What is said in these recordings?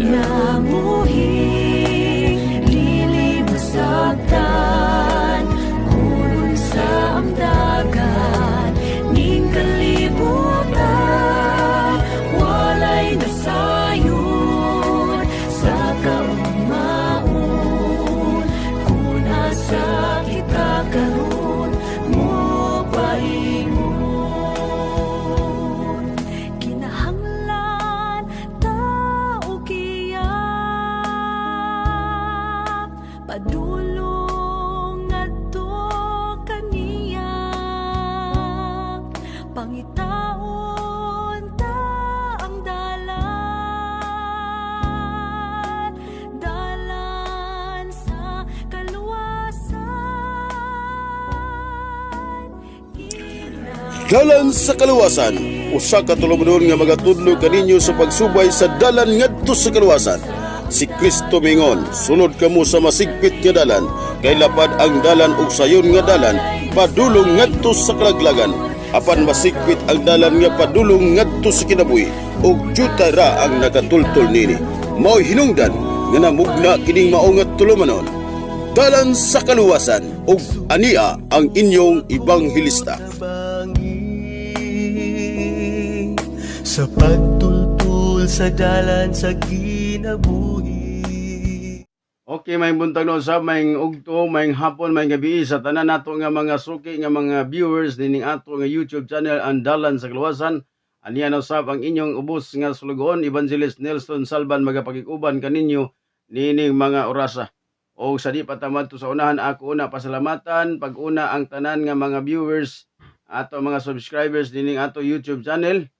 Kinamuhi lilimosaktan kulon sa amdagan ning kalibutan walay nasayon sa kaugmaon kun asa kita karon mo paingon kinahanglan tao kiya padulong ngadto kaniya pangitaon ta ang dalan dalan sa kaluwasan Dalan sa kaluwasan, usa ka tulomdon nga magatudlo kaninyo sa pagsubay sa dalan ngadto sa kaluwasan. Si Kristo mingon, sunod kamo sa masigpit nga dalan, kay lapad ang dalan ug sayon nga dalan padulong ngadto sa kalaglagan. Apan masigpit ang dalan nga padulong ngadto sa kinabuhi, ug juta ra ang nagatultol nini. Mao'y hinungdan nga namugna kining mao nga tulumanon. Dalan sa kaluwasan, ug ania ang inyong ibanghilista. Sa pagtultul sa dalan sa kinabuhi. Okay, may buntag na usab, may ugto, may hapon, may gabi sa tanan nato nga mga suki nga mga viewers dining ato nga YouTube channel ang Dalan sa Kaluwasan. Aniya na usab ang inyong ubos nga sulugon, Evangelist Nelson Salban magapakikuban kaninyo nining mga orasa. O sa di patamad to sa unahan ako una pasalamatan pag-una ang tanan nga mga viewers ato mga subscribers dining ato YouTube channel.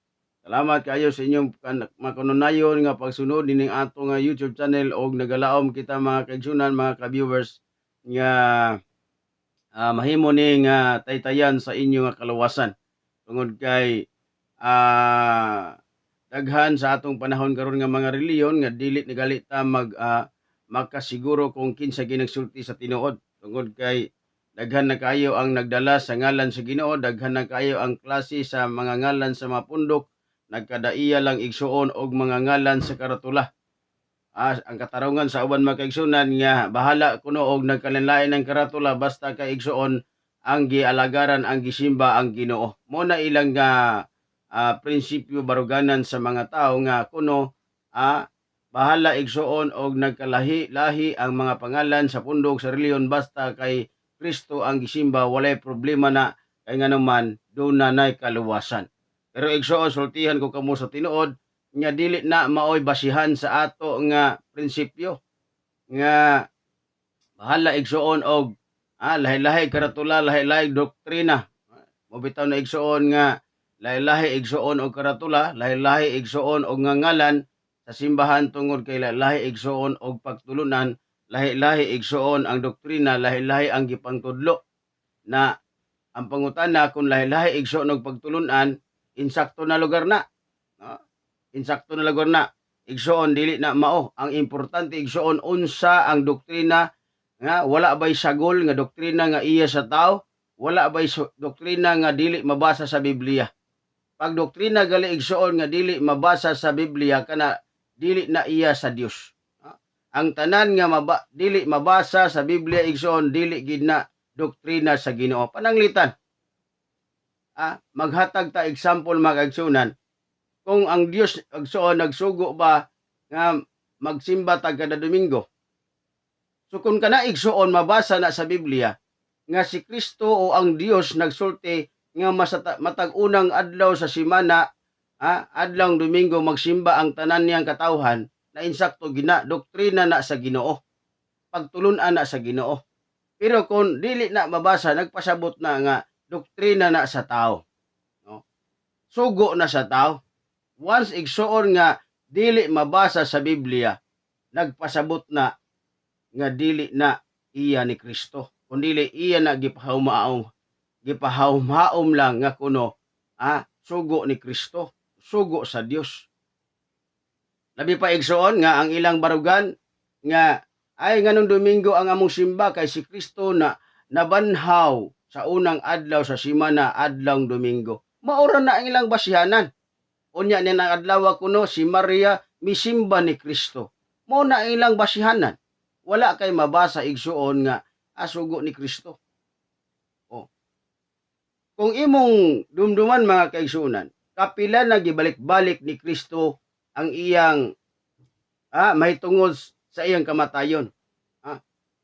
Salamat kayo sa inyong makununayon nga pagsunod dining ato nga YouTube channel og nagalaom kita mga kaigsunan mga ka-viewers nga mahimo ni nga taytayan sa inyo nga kaluwasan. Tungod kay daghan sa atong panahon karon nga mga reliyon nga dili ni gali ta makasiguro kung kinsa ginagsulti sa tinuod. Tungod kay daghan na kayo ang nagdala sa ngalan sa Ginoo, daghan na kayo ang klase sa mga ngalan sa mga pundok, nagkadaiya lang igsuon og mga ngalan sa karatula. Ang katarungan sa uban mga kaigsunan nga bahala kuno og nagkalanlain ng karatula basta kay igsuon ang gialagaran ang gisimba ang Ginoo. Mo na ilang prinsipyo baruganan sa mga tao nga kuno bahala igsuon og nagkalahi-lahi ang mga pangalan sa pundok sa reliyon basta kay Kristo ang gisimba walay problema na kay nganuman do na nay kaluwasan. Pero igsuon sultihan ko kamo sa tinuod nga dili na maoy basihan sa ato nga prinsipyo nga bahala igsuon og lahi-lahi karatula, lahi-lahi doktrina. Mobitaw na igsuon nga lahi-lahi igsuon og karatula, lahi-lahi igsuon og ngalan sa simbahan tungod kay lahi igsuon og pagtulunan, lahi-lahi igsuon ang doktrina, lahi-lahi ang gipangtudlo. Na ang pangutana kung lahi-lahi igsuon og pagtulunan, insakto na lugar na. Insakto na lugar na. Igsuon dili na mao. Ang importante igsuon unsa ang doktrina nga wala bay sagol nga doktrina nga iya sa tao, wala bay doktrina nga dili mabasa sa Biblia. Pag doktrina gali igsuon nga dili mabasa sa Biblia kana dili na iya sa Dios. Ang tanan nga dili mabasa sa Biblia igsuon dili gid na doktrina sa Ginoo. Pananglitan. Maghatag ta example mga kaigsunan. Kung ang Dios agsuon nagsugo ba nga magsimba tag kada Domingo. So kung kana igsuon mabasa na sa Biblia nga si Kristo o ang Dios nagsulti nga matag unang adlaw sa semana, adlawng Domingo magsimba ang tanan niyang katawhan na insakto gina doktrina na sa Ginoo. Pagtulunan na sa Ginoo. Pero kung dili na mabasa nagpasabot na nga doktrina na sa tao. No? Sugo na sa tao. Once igsuon nga dili mabasa sa Biblia, nagpasabot na nga dili na iya ni Kristo. Kung dili iya na gipahawmaom lang nga kuno sugo ni Kristo, sugo sa Dios. Labi pa igsuon nga ang ilang barugan nga ay nganong Domingo ang among simba kay si Kristo na nabanhaw sa unang adlaw sa semana adlawng Domingo. Maura na ang ilang basihanan. Unya ni nang adlaw kuno si Maria misimba ni Kristo. Mo na ilang basihanan. Wala kay mabasa igsuon nga asugo ni Kristo. O. Kung imong dumduman mga kaigsuonan, kapila na gibalik-balik ni Kristo ang iyang mahitungod sa iyang kamatayon.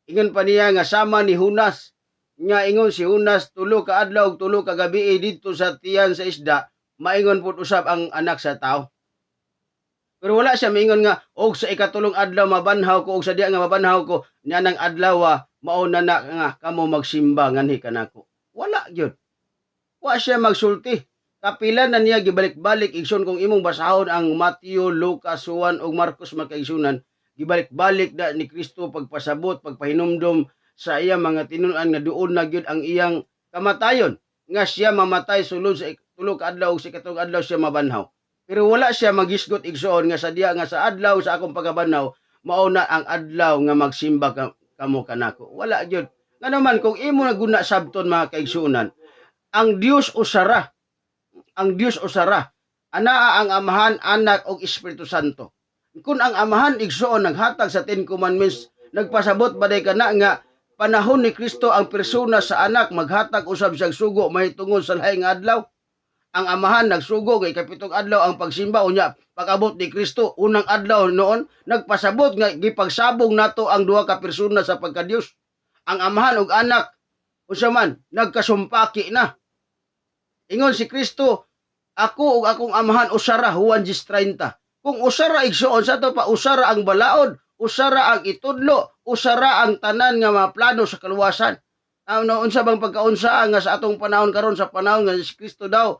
Ingon pa niya nga sama ni Hunas. Nga ingon si Hunas, 3 ka adlaw ug 3 ka gabi dito sa tiyan sa isda, maingon pud usab ang anak sa tao. Pero wala siya maingon nga, og sa ikatulong adlaw mabanhaw ko, og sa diya nga mabanhaw ko, niya ng adlaw, mauna na nga kamo magsimba nganhi kanako. Wala gyud. Wa siya magsulti. Kapila na niya gibalik-balik igsoon kung imong basahon ang Mateo, Lucas, Juan ug Marcos makaigsunan, gibalik-balik na ni Kristo pagpasabot, pagpahinumdom sa iyang mga tinunan nga duol na gyud ang iyang kamatayon, nga siya mamatay sulod sa 3 ka adlaw ug sa ikatulong adlaw siya mabanhaw. Pero wala siya magisgot igsoon nga sa diya nga sa adlaw sa akong pagabanhaw mauna ang adlaw nga magsimba kamo kanako. Wala gyud. Nga naman kung imo naguna sabton mga kaigsuonan, ang Dios usara. Ang Dios usara. Anaa ang Amahan, Anak ug Espiritu Santo. Kung ang Amahan igsoon naghatag sa 10 Commandments, nagpasabot baday kana nga panahon ni Kristo ang persona sa anak maghatag usab siyang sugo mahitungod sa laing adlaw. Ang Amahan nagsugo kay kapitong adlaw ang pagsimba unya pag-abot ni Kristo unang adlaw noon nagpasabot nga gipagsabong nato ang duha ka persona sa pagka-Dios. Ang Amahan ug Anak unsa man nagkasumpaki na. Ingon si Kristo, ako ug akong Amahan usara, Juan 10:30. Kung usara igsuon sa to pa usara ang balaod, usara ang itudlo, usara ang tanan nga mga plano sa kaluwasan. Unsa bang pagkaunsa nga sa atong panahon karon sa panahon nga si Kristo daw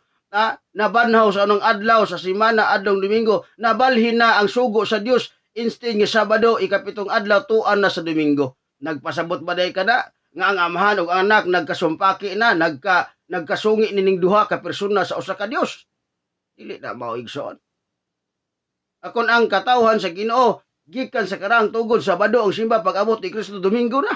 nabanhaw sa anong adlaw sa semana adlong Domingo, nabalhin na ang sugo sa Dios instead nga Sabado ikapitong adlaw tuan na sa Domingo. Nagpasabot ba day kada nga ang Amahan ug Anak nagkasumpaki na nagkasungi nining duha ka persona sa usa ka Dios. Dili na mao igsoon. Akon ang katawhan sa Ginoo gikan sa karang tugod Sabado ang simba pag-abot ni Kristo Domingo na.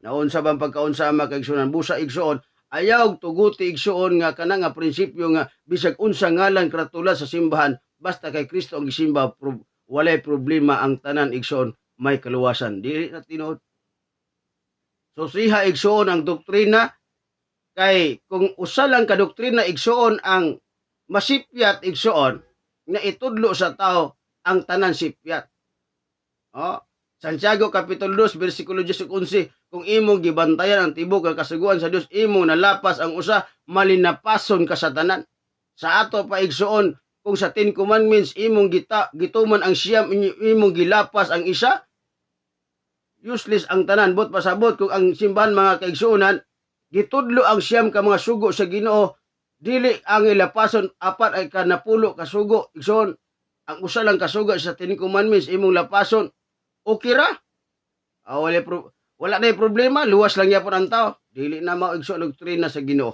Naunsa bang pagkaunsa makaigsuonan busa igsoon ayaw tuguti igsuon nga kana nga prinsipyo nga bisag unsa ngalan kratula sa simbahan basta kay Kristo ang gisimba walay problema ang tanan igsuon may kaluwasan. Dili na tinuod. So siha igsuon ang doktrina kay kung usa lang ka doktrina igsuon ang masipyat igsuon na itudlo sa tao ang tanan sipyat. Santiago Kapitulo 2 bersikulo 10-11, kung imong gibantayan ang tibok nga kasuguan sa Dios, imong nalapas ang usa, malinapason ka sa tanan. Sa ato pa igsuon, kung sa 10 Commandments imong gituman ang siyam, imong gilapas ang isa, useless ang tanan. Bot pasabot kung ang simbahan mga kaigsuonan, gitudlo ang siyam ka mga sugo sa Ginoo, dili ang ilapason, apat ay kanapulo kasugo. Igsuon, ang usa lang kasugo sa 10 Commandments imong lapason, okay ra. Wala na problema, luwas lang yapon ang tao. Dili na maigso doktrina sa Ginoo.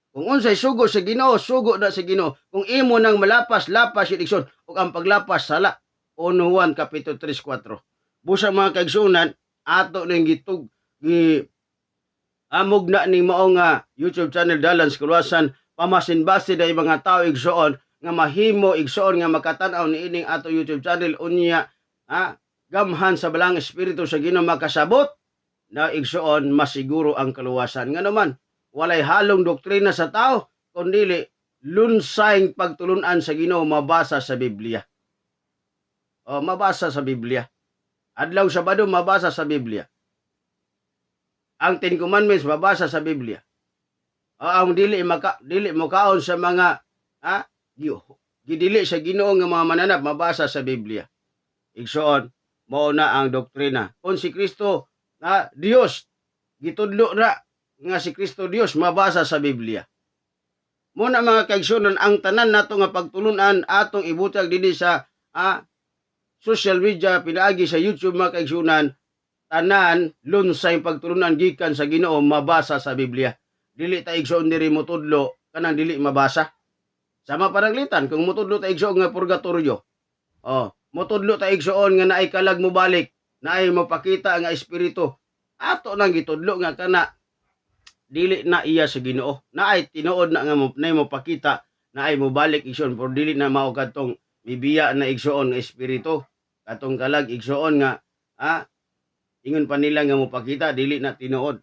Kung unsay sugo sa Ginoo, sugo na sa Ginoo. Kung imo nang malapas, lapas yun igsoon. Ug ang paglapas sala. 1 Juan Kapitulo 3:4. Busa mga kaigsuonan, ato ning amog na ni mao nga YouTube channel Dalan sa Kaluwasan, pamasin-basin na mga tao igsoon nga mahimo igsoon nga makatan-aw ni ining ato YouTube channel unya gamhan sa balang espiritu sa Ginoo makasabot na igsuon masiguro ang kaluwasan. Nga naman walay halong doktrina sa tao kundi lunsayng pagtulunan sa Ginoo mabasa sa Biblia. Mabasa sa Biblia. Adlaw Sabado mabasa sa Biblia. Ang 10 Commandments mabasa sa Biblia. Ang dili mo kaon sa mga gidili sa Ginoo nga mga mananap mabasa sa Biblia. Igsuon mao na ang doktrina. Kung si Kristo Dios, gitudlo na nga si Kristo Dios mabasa sa Biblia. Muna mga kaigsuonan ang tanan nato nga pagtulunan atong ibutag dinhi sa social media pinaagi sa YouTube mga kaigsuonan, tanan lunsay pagtulunan gikan sa Ginoo mabasa sa Biblia. Dili ta igsuon diri mo tudlo kanang dili mabasa. Sama paranglitan kung motudlo ta igsuon nga purgatorio. Motudlo ta igsuon nga naay kalag mo balik, naay mapakita nga espiritu. Ato nang gitudlo nga kana dili na iya sa Ginoo. Naay tinuod na nga nay mapakita, naay mo balik igsuon pero dili na mao kadtong mibiya na igsoon nga espiritu. Katong kalag igsoon nga ingon pa nila nga mopakita dili na tinuod.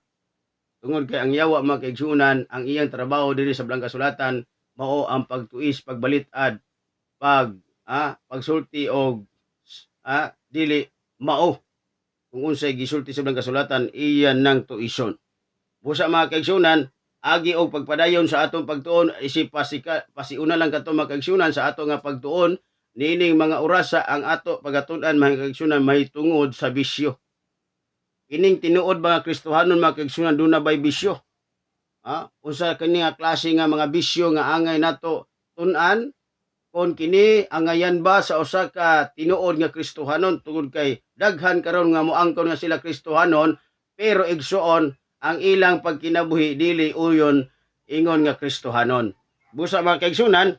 Tungod kay ang yawa mga kaigsunan, ang iyang trabaho diri sa Blang Kasulatan mao ang pagtuis, pagbalid-ad, pagsulti og dili mao. Kung unsay gisulti sa Blang Kasulatan, iyan nang tuison. Busa mga kaigsunan, agi og pagpadayon sa atong pagtuon, isip pasiuna lang kato mga kaigsunan sa ato nga pagtuon, nining mga orasa ang ato pagatun-an mga kaigsunan may tungod sa bisyo. Ining tinuod mga Kristohanon mga kaigsunan doon na bay bisyo. Unsa kini nga klase nga mga bisyo nga angay nato tun-an kon kini angayan ba sa usa ka tinuod nga Kristohanon tungod kay daghan karon nga moangkon nga sila Kristohanon pero igsuon ang ilang pagkinabuhi dili uyon ingon nga Kristohanon. Busa mga kaigsunan,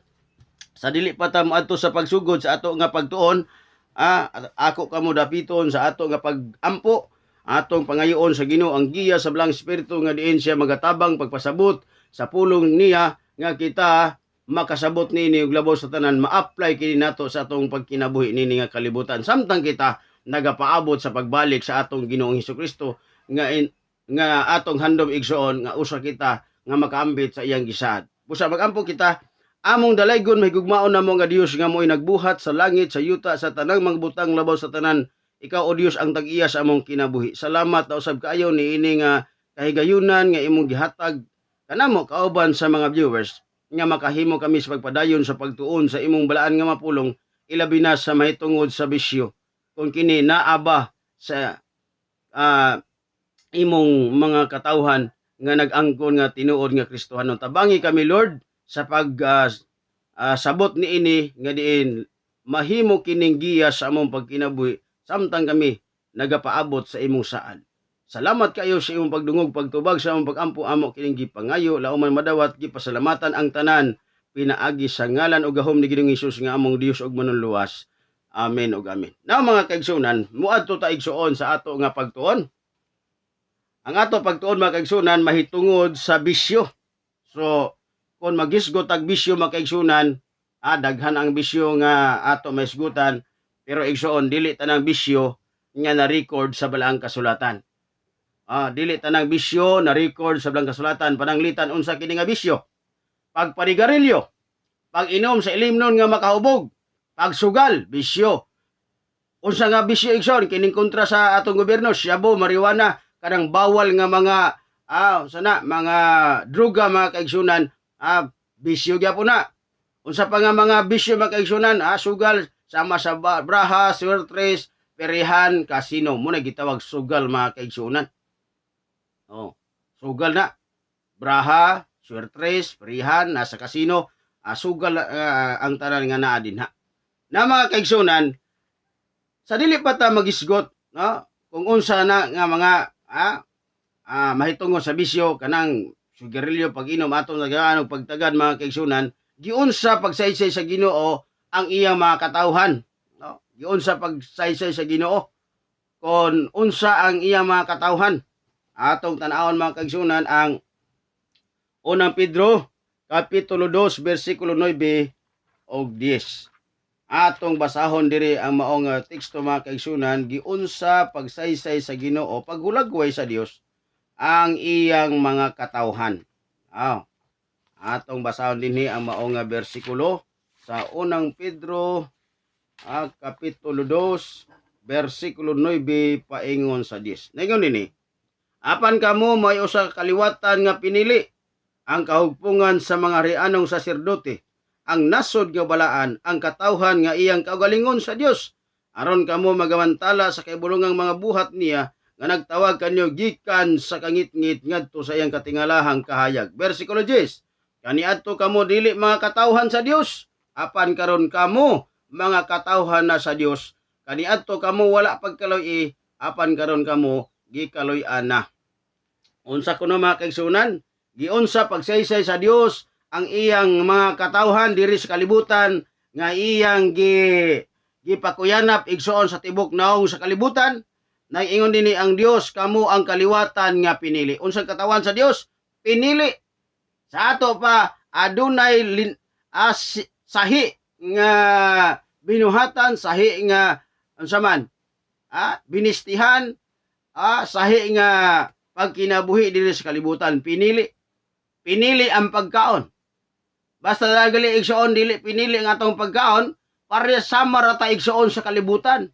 sa dili pa ta moadto sa pagsugod sa ato nga pagtuon, ako kamo dapiton sa ato nga pagampo atong pangayoon sa Ginoo ang giya sa Blang Espiritu nga diin siya magatabang pagpasabot sa pulong niya nga kita makasabot nini og labaw sa tanan, ma-apply kini nato sa atong pagkinabuhi nini nga kalibutan samtang kita nagapaabot sa pagbalik sa atong Ginoong Hesukristo nga atong handom igsoon nga usa kita nga makaambit sa iyang gisaad. Busa magampo kita among dalaygon mahigugmaon namo nga Dios nga mo'y nagbuhat sa langit, sa yuta, sa tanang mga butang labaw sa tanan. Ikaw o Dios ang tag-iya sa among kinabuhi. Salamat na usab kaayo ni ini nga kahigayunan nga imong gihatag kanamo kauban sa mga viewers nga makahimo kami sa pagpadayon sa pagtuon sa imong balaan nga mapulong ilabi na sa mahitungod sa bisyo. Kung kini naaba sa imong mga katawhan nga nag-angkon nga tinuod nga Kristohanon. Tabangi kami Lord sa sabot ni ini nga diin mahimo kining giya sa among pagkinabuhi samtang kami nagapaabot sa imong saad. Salamat kayo sa imong pagdungog, pagtubag sa among pagampo amo kining gipangayo, lauman madawat gipasalamatan ang tanan, pinaagi sa ngalan ug gahom ni Ginoong Hesus nga among Dios ug manunluwas. Amen ug amen. Now mga kaigsunan, muadto ta igsuon sa ato nga pagtuon. Ang ato pagtuon mga kaigsunan mahitungod sa bisyo. So kung magisgot ag bisyo mga kaigsunan, daghan ang bisyo nga ato maisgutan. Pero igsoon, dili tanang bisyo nga na-record sa Balaang Kasulatan. Dili tanang bisyo na-record sa Balaang Kasulatan. Pananglitan unsa kini nga bisyo. Pagparigarilyo, pag-inom sa ilimnon nga makahubog, pagsugal, bisyo. Unsa nga bisyo igsoon, kining kontra sa atong gobyerno, shabu, marijuana, kanang bawal nga mga, mga druga mga kaigsunan, bisyo gyapon na. Unsa pa nga mga bisyo mga kaigsunan, sugal, sama sa braha, suertres, perihan, kasino. Muna gitawag sugal mga kaigsunan. Sugal na. Braha, suertres, perihan, nasa kasino. Sugal ang tanan nga naa din ha. Na mga kaigsunan, sa dili pa ta magisgot, kung unsa na nga mga mahitungod sa bisyo, kanang sugarilyo, pag-inom, atong nagaano, pagtagad mga kaigsunan, giunsa pagsaysay sa Ginoo ang iyang mga katawhan. Giunsa pagsaysay sa Ginoo kon unsa ang iyang mga katawhan. Atong tan-awon mga kaigsunan ang unang Pedro kapitulo 2 bersikulo 9 og 10. Atong basahon diri ang maong teksto mga kaigsunan, giunsa pagsaysay sa Ginoo, paghulagway sa Dios ang iyang mga katawhan. Atong basahon dinhi ang maong bersikulo sa unang Pedro kapitulo 2 bersikulo 9 paingon sa 10. Naingon dinhi, apan kamo may usa kaliwatan nga pinili, ang kahugpungan sa mga rianong saserdote, ang nasod nga balaan, ang katawhan nga iyang kaugalingon sa Dios, aron kamo magamantala sa kaibulungang mga buhat niya nga nagtawag kanyo gikan sa kangit-ngit ngadto sa iyang katingalahang kahayag. Bersikulo 10, kaniadto kamo dili mga katawhan sa Dios, apan karon kamo mga katawhan na sa Dios. Kaniadto kamo wala pagkaloy, apan karon kamo gikaloy-an na. Unsa kuno mga kaigsunan, giunsa pagsaysay sa Dios ang iyang mga katawhan diri sa kalibutan nga iyang gipakuyanap igsoon sa tibok naong sa kalibutan. Nag-ingon dinhi ang Dios, kamo ang kaliwatan nga pinili. Unsang katawhan sa Dios? Pinili. Sa ato pa adunay sahi nga binuhatan sahi nga unsa man binistihan sahi nga pagkinabuhi diri sa kalibutan. Pinili ang pagkaon. Basta nagali igsoon dili pinili ang atong pagkaon, pare sama ra ta igsoon sa kalibutan.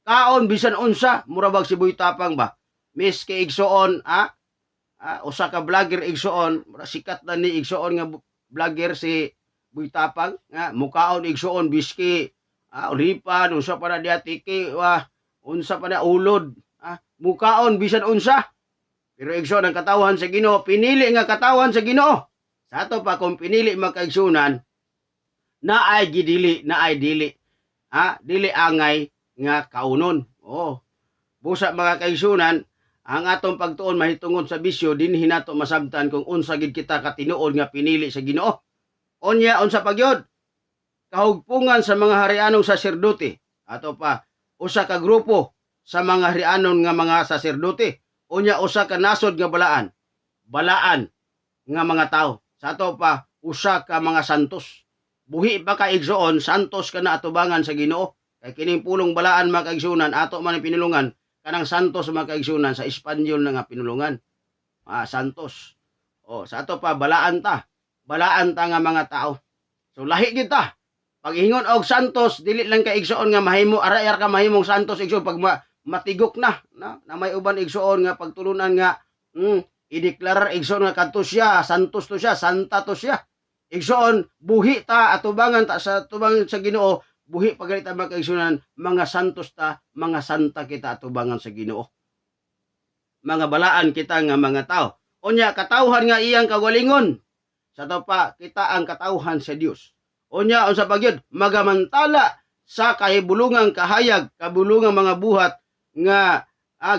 Kaon bisan unsa, mura bag si Boy Tapang ba? Miski igsoon usa ka vlogger igsoon, sikat na ni igsoon nga vlogger si Boy Tapang nga mukaon igsoon biski ripan unsa pa na diha tiki unsa pa na ulod mukaon bisan unsa. Pero igsoon ang katawhan sa Ginoo, pinili nga katawhan sa Ginoo. Sa ato pa kung pinili makaigsunan, naay gidili, naay dili. Dili angay nga kaunon. Busa mga kaigsunan, ang atong pagtuon mahitungod sa bisyo, dinhi nato masabtan kung unsa gid kita katinuod nga pinili sa Ginoo. Unya unsa pagyod? Kahugpungan sa mga harianong saserdote. Ato pa, usa ka grupo sa mga harianon nga mga saserdote. Unya usa ka nasod nga balaan nga mga tao. Sa ato pa usa ka mga santos. Buhi pa ka igsoon, santos ka na atubangan sa Ginoo. Kay kining pulong balaan mga kaigsunan ato man pinulungan, kanang santos mga kaigsunan sa Espanyol na nga pinulungan. Santos. Sa ato pa balaan ta nga mga tao. So lahi gid ta. Pag ingon og santos, dili lang ka igsoon nga mahimo arayar ka mahimong santos igsoon pag matigok na may uban igsoon nga pagtulunan nga ideklarar igsoon nga kadto siya, santos to siya, santa to siya. Igsoon buhi ta atubangan ta sa tubangan sa Ginoo, buhi pagalit ta mga kaigsunan, mga santos ta, mga santa kita atubangan sa Ginoo. Mga balaan kita nga mga tao. Unya katawhan nga iyang kagalingon. Sa to pa kita ang katawhan sa Dios. Unya unsa pagyud magamantala sa kahibulungang kahayag, kabulungang mga buhat nga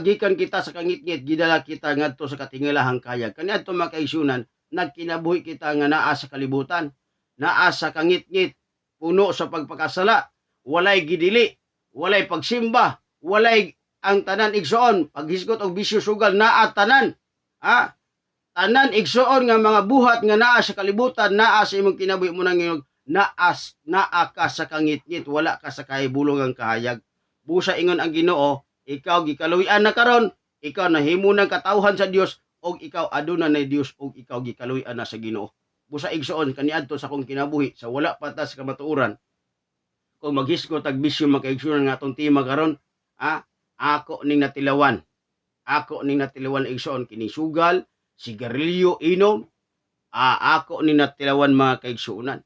gikan kita sa kangit-ngit, gidala kita ngadto sa katingalahang kayag. Kaniadto mga kaigsunan, nagkinabuhi kita nga naa sa kalibutan, naa sa kangit-ngit, puno sa pagpakasala, walay gidili, walay pagsimba, walay ang tanan igsoon, paghisgot og bisyo sugal naa tanan. Tanan igsoon nga mga buhat nga naa sa kalibutan, naa sa imong kinabuhi mo nang naa ka sa kangit-ngit, wala ka sa kahibulungang kahayag. Busa ingon ang Ginoo, ikaw gikaluy-an na karon, ikaw nahimo ng katawhan sa Dios, og ikaw aduna na Dios, og ikaw gikaluy-an na sa Ginoo. Busa igsoon kaniadto sa akong kinabuhi sa wala patas kamatuoran. Kung maghisgot tag bisyo makaigsunan nga atong tema karon, ako ning natilawan. Ako ning natilawan igsoon kini sugal, sigarilyo, inom. Ako ning natilawan mga kaigsunan.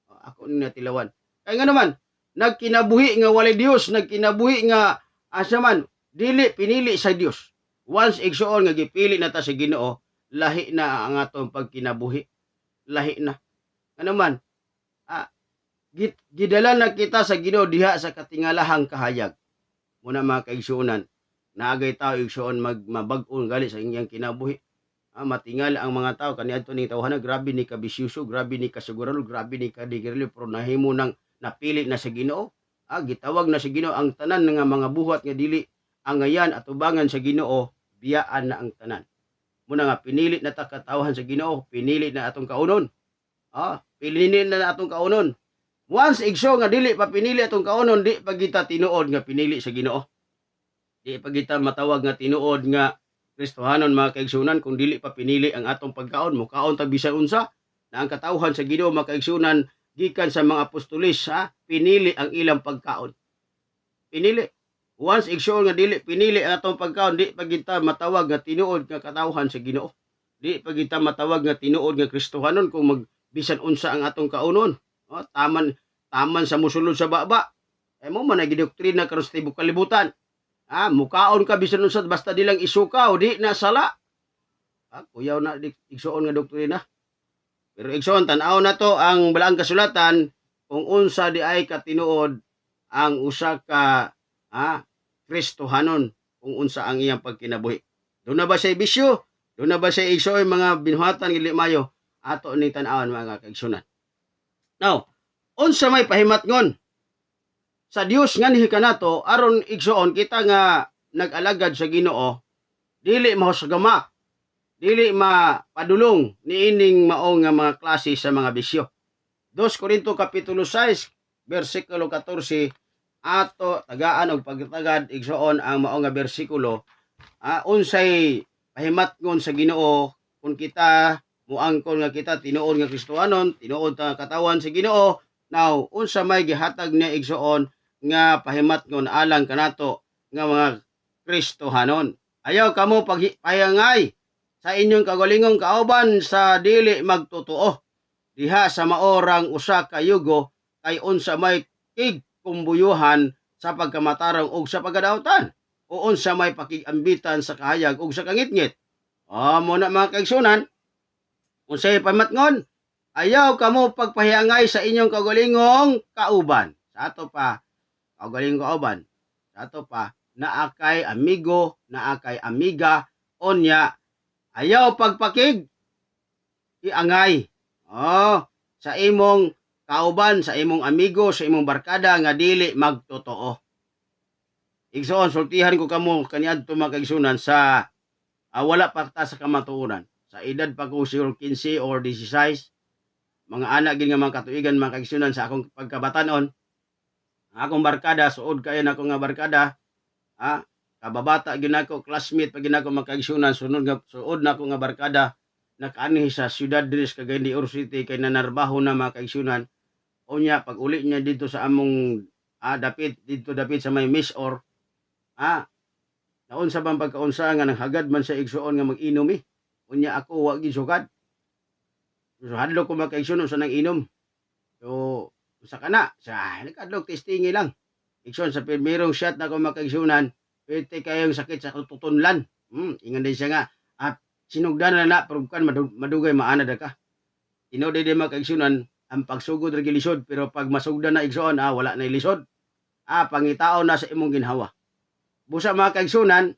Ako ning natilawan. Kaya nga naman, nagkinabuhi nga walay Dios, nagkinabuhi nga asa man, dili pinili sa Dios. Once igsoon nga gipili na ta sa Ginoo, lahi na ang atong pagkinabuhi. Lahi na. Ano man, gidala na kita sa Ginoo diha sa katingalahang kahayag. Muna mga kaigsuonan, naagay tao igsoon mabag-on gali sa inyang kinabuhi. Matingal ang mga tao kaniadto ning tawhana, grabe ni kabisyoso, grabe ni kasugurol, grabe ni kadigirili, pero nahimo nang napili na sa Ginoo. Gitawag na sa Ginoo ang tanan nga mga buhat nga dili angayan at ubangan sa Ginoo, biyaan na ang tanan. Muna nga pinili na ta katawhan sa Ginoo, pinili na atong kaunon. Pinili na atong kaunon. Once igso nga dili pa pinili atong kaunon, di pa kita tinuod nga pinili sa Ginoo. Di pa kita matawag nga tinuod nga Kristohanon mga kaigsunan kung dili pa pinili ang atong pagkaon, mukaon ta bisan unsa na ang katawhan sa Ginoo mga kaigsunan gikan sa mga apostolis, pinili ang ilang pagkaon. Pinili. Once igsoon nga dili pinili ang atong pagkaon, di pa kita matawag nga tinuod nga katawhan sa Ginoo. Di pa kita matawag nga tinuod nga Kristohanon kung magbisan unsa ang atong kaunon. Taman sa musulod sa baba. Mo man nagidoktrina karon sa tibok kalibutan. Mukaon ka bisan unsa basta dilang isukaw, di na sala. Kuyaw na igsoon nga doktrina. Pero igsoon tan-aw na to ang balaang kasulatan kung unsa di ay katinuod ang usa ka Kristohanon, kung unsa ang iyang pagkinabuhi. Doon na ba siya bisyo? Doon na ba siya igsoon mga binuhatan gili mayo? Ato ni tan-awan mga kaigsunan. Now, unsa may pahimatngon sa Dios nganhi kanato aron igsoon kita nga nag-alagad sa Ginoo, dili mahusgamak, dili mapadulong niining mao nga mga klase sa mga bisyo. 2 Korinto kapitulo 6 bersikulo 14 ato tagaan og pagtagad igsoon ang mao nga bersikulo unsay pahimatngon sa Ginoo kung kita muangkon nga kita tinuod nga Kristohanon, tinuod ta katawan sa Ginoo. Now unsa may gihatag niya igsoon nga pahimatngon alang kanato nga mga Kristohanon. Ayaw kamo pagpayangay sa inyong kagalingong kauban sa dili magtotoo. Diha sa maorang usa ka yugo kay unsa may kumbuyuhan sa pagkamatarong ug sa pagkadautan o unsa may pakigambitan sa kahayag ug sa kangitngit. Mo na mga kaigsunan, unsay pamatngon, ayaw kamo pagpahiyangay sa inyong kagalingong kauban. Sa ato pa, kagalingong kauban. Sa ato pa, naakay amigo, naakay amiga, onya, ayaw pagpakig, iangay. Sa imong kauban, sa imong amigo, sa imong barkada nga dili magtotoo. Igsoon, sultihan ko kamo kaniadto mga kaigsunan sa wala pa ta sa kamatuoran. Sa edad pa ko siguro 15 or 16, mga anak gid nga mga katuigan mga kaigsunan sa akong pagkabatanon. Akong barkada, suod kayo na ako nga barkada, kababata gid nako, classmate pa gid nako mga kaigsunan, suod na ako nga barkada, nakaanhi sa Ciudad Dres Cagayan de Oro City kay nanarbaho na mga kaigsunan. Unya pag uli niya dito sa among dapit sa may Miss or naon sa bang pagkaunsa nga naghagad man sa igsuon nga mag-inom unya ako wa gid sugad. So hadlo ko mga kaigsunan sa nang inom. So sa kana sa nagkadlok testingi lang. Igsuon sa primerong shot na ko mga kaigsunan, pwede kayong sakit sa tutunlan. Ingon din siya nga sinugdan na pero kan madugay maanad ka. Tinuod din mga kaigsunan ang pagsugod ra gilisod pero pag masugdan na igsoon wala na ilisod. Pangitao na sa imong ginhawa. Busa mga kaigsunan,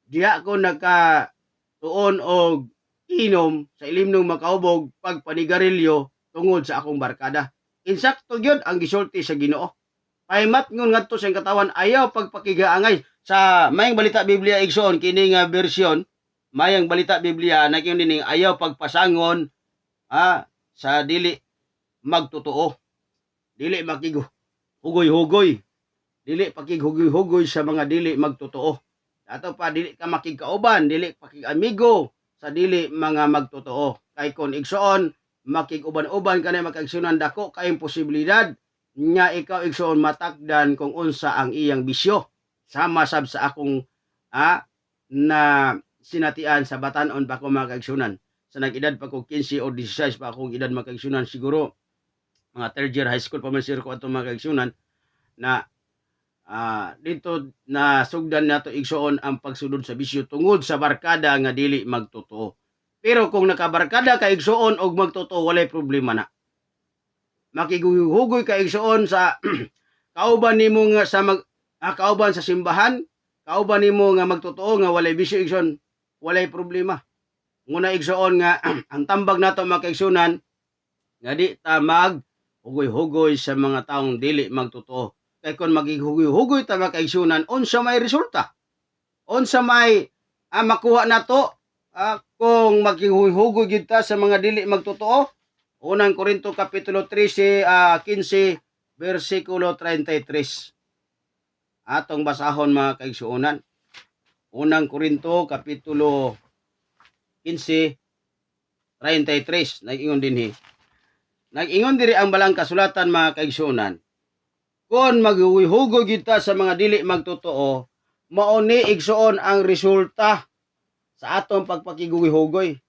diha ko nagkatuon og inom sa ilim ng makaubog pagpanigarilyo tungod sa akong barkada. Insakto gyud ang gisulti sa Ginoo. Pahimatngon ngadto sa katawan ayaw pagpakigaangay sa mayang balita Biblia igsoon kini nga bersyon. Mayang balita Biblia na kini ning ayaw pagpasangon sa dili magtotoo. Dili makighugoy-hugoy. Dili pakighugoy-hugoy sa mga dili magtotoo. Ato pa dili ka makigkauban, dili pakigamigo sa dili mga magtotoo. Kay kon igsoon makiguban-uban kanay makaigsunan dako kay posibilidad nga ikaw igsoon matakdan kung unsa ang iyang bisyo. Sama sab sa akong na sinatian sa batanon pa ko mga kaigsunan. Sa nag-edad pa ko 15 o 16 pa akong edad mga kaigsunan, siguro mga third year high school pa man sir ko ato mga kaigsunan na dito na sugdan nato igsoon ang pagsulod sa bisyo tungod sa barkada nga dili magtotoo. Pero kung nakabarkada ka igsoon og magtotoo walay problema na. Makiguhugoy ka igsoon sa kauban nimo nga sa kauban sa simbahan, kauban nimo nga magtotoo nga walay bisyo igsoon, walay problema. Nguna igsoon nga ang tambag nato mga kaigsunan nga di ta maghugoy-hugoy sa mga taong dili magtotoo. Kay kung maghugoy-hugoy ta mga kaigsunan, unsa may resulta? Unsa may makuha nato kung maghugoy gid ta sa mga dili magtotoo? Unang Korinto kapitulo 13 15 bersikulo 33. Atong basahon mga kaigsuonan. Unang Korinto kapitulo 15 33 nag-ingon dinhi. Nag-ingon diri ang balang kasulatan mga kaigsuonan. Kung maghugoy kita sa mga dili magtotoo, mao ni igsuon ang resulta sa atong pagpakigugoy-hugoy.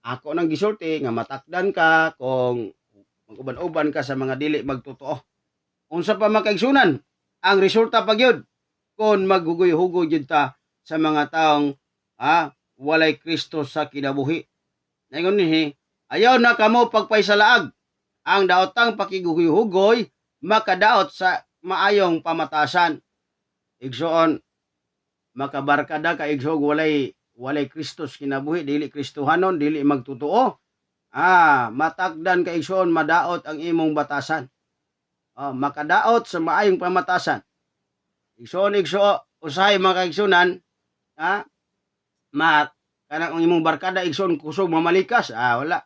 Ako nang gisulti nga matakdan ka kung maguban-uban ka sa mga dili magtotoo. Unsa pa mga kaigsuonan? Ang resulta pa gyud kung maghugoy-hugoy gyud ta sa mga taong walay Kristo sa kinabuhi. Ngayon ni ayaw na kamo pagpaisalaag. Ang daotang pakigugoy-hugoy makadaot sa maayong pamatasan. Igsoon makabarkada ka igsog walay Kristos kinabuhi, dili Kristohanon, dili magtotoo. Matakdan ka igsoon madaot ang imong batasan. Makadaot sa maayong pamatasan. Igsoon usahay mga kaigsunan, kanang ang imong barkada igsoon kusog mamalikas. Wala.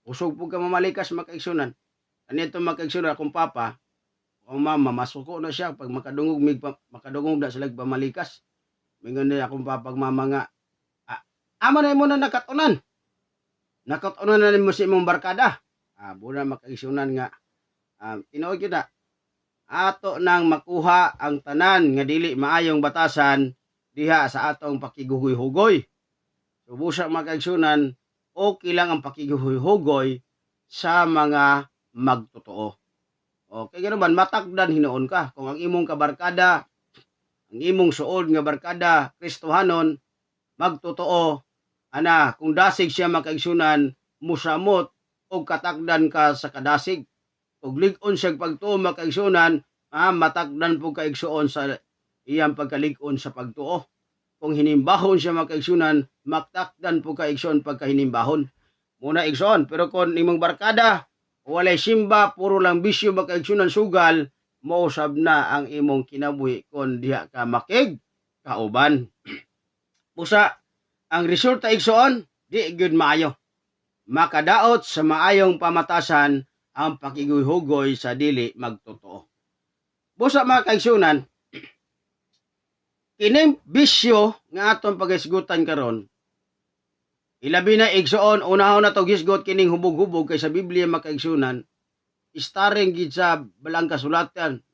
Kusog po ka mamalikas mga kaigsunan. Kanito makaigsoon akong papa, o mama, masuko na siya pag makadungog na sila pamalikas. Mingon na akong papa mama nga, ama na mo na nakatunan. Nakatunan na mo sa imong barkada. Buna makaigsunan nga, tinuod yun na, ato nang makuha ang tanan nga dili maayong batasan diha sa atong pakiguhuy-hugoy. So busa makaigsunan, okay lang ang pakiguhuy-hugoy sa mga magtotoo. Okay, gano'n man, matakdan hinuon ka. Kung ang imong kabarkada, ang imong suod nga barkada, Kristohanon, magtotoo, kung dasig siya makaigsunan, musamot, o katakdan ka sa kadasig. Kung ligon siya pagtuo makaigsunan, matakdan po kaigsuon sa iyang pagkalig-on sa pagtuo. Kung hinimbahon siya makaigsunan, matakdan po kaigsuon pagkahinimbahon. Muna igsuon, pero kung imong barkada, walay simba, puro lang bisyo makaigsunan sugal, mausab na ang imong kinabuhi kung diha ka makig kauban. Pusa, ang resulta igsuon, di gyud maayo. Makadaot sa maayong pamatasan ang pakiguhugoy sa dili magtotoo. Busa mga kaigsunan, kining bisyo nga atong pagisgutan karon, ilabi na igsuon, unahon na to gisgot kining hubog-hubog kay sa Biblia makaigsunan, starring gid sa balang kasulatan.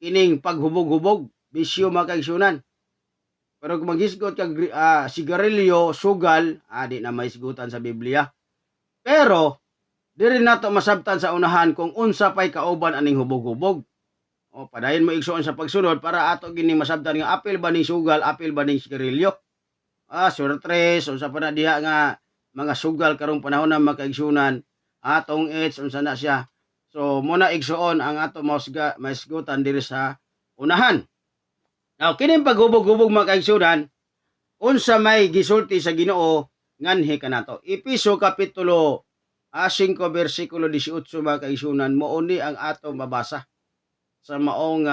Kining paghubog-hubog, bisyo makaigsunan. Pero kung maghisgot kag sigarilyo, sugal, di na may isgutan sa Biblia. Pero diri nato masabtan sa unahan kung unsa pay kauban aning hubog-hubog. Padayon mo igsuon sa pagsunod para ato gini masabtan nga apil ba ning sugal, apil ba ning sigarilyo. Surtres, unsa pa na diha nga mga sugal karong panahon na makaigsunan, atong age, unsa na siya. So, muna igsuon ang ato maisgutan diri sa unahan. Now, kining paghubog-hubog makaigsunan, unsa may gisulti sa Ginoo nganhi kanato. Episo kapitulo 5 bersikulo 18 makaigsunan, mouni ang ato mabasa sa maong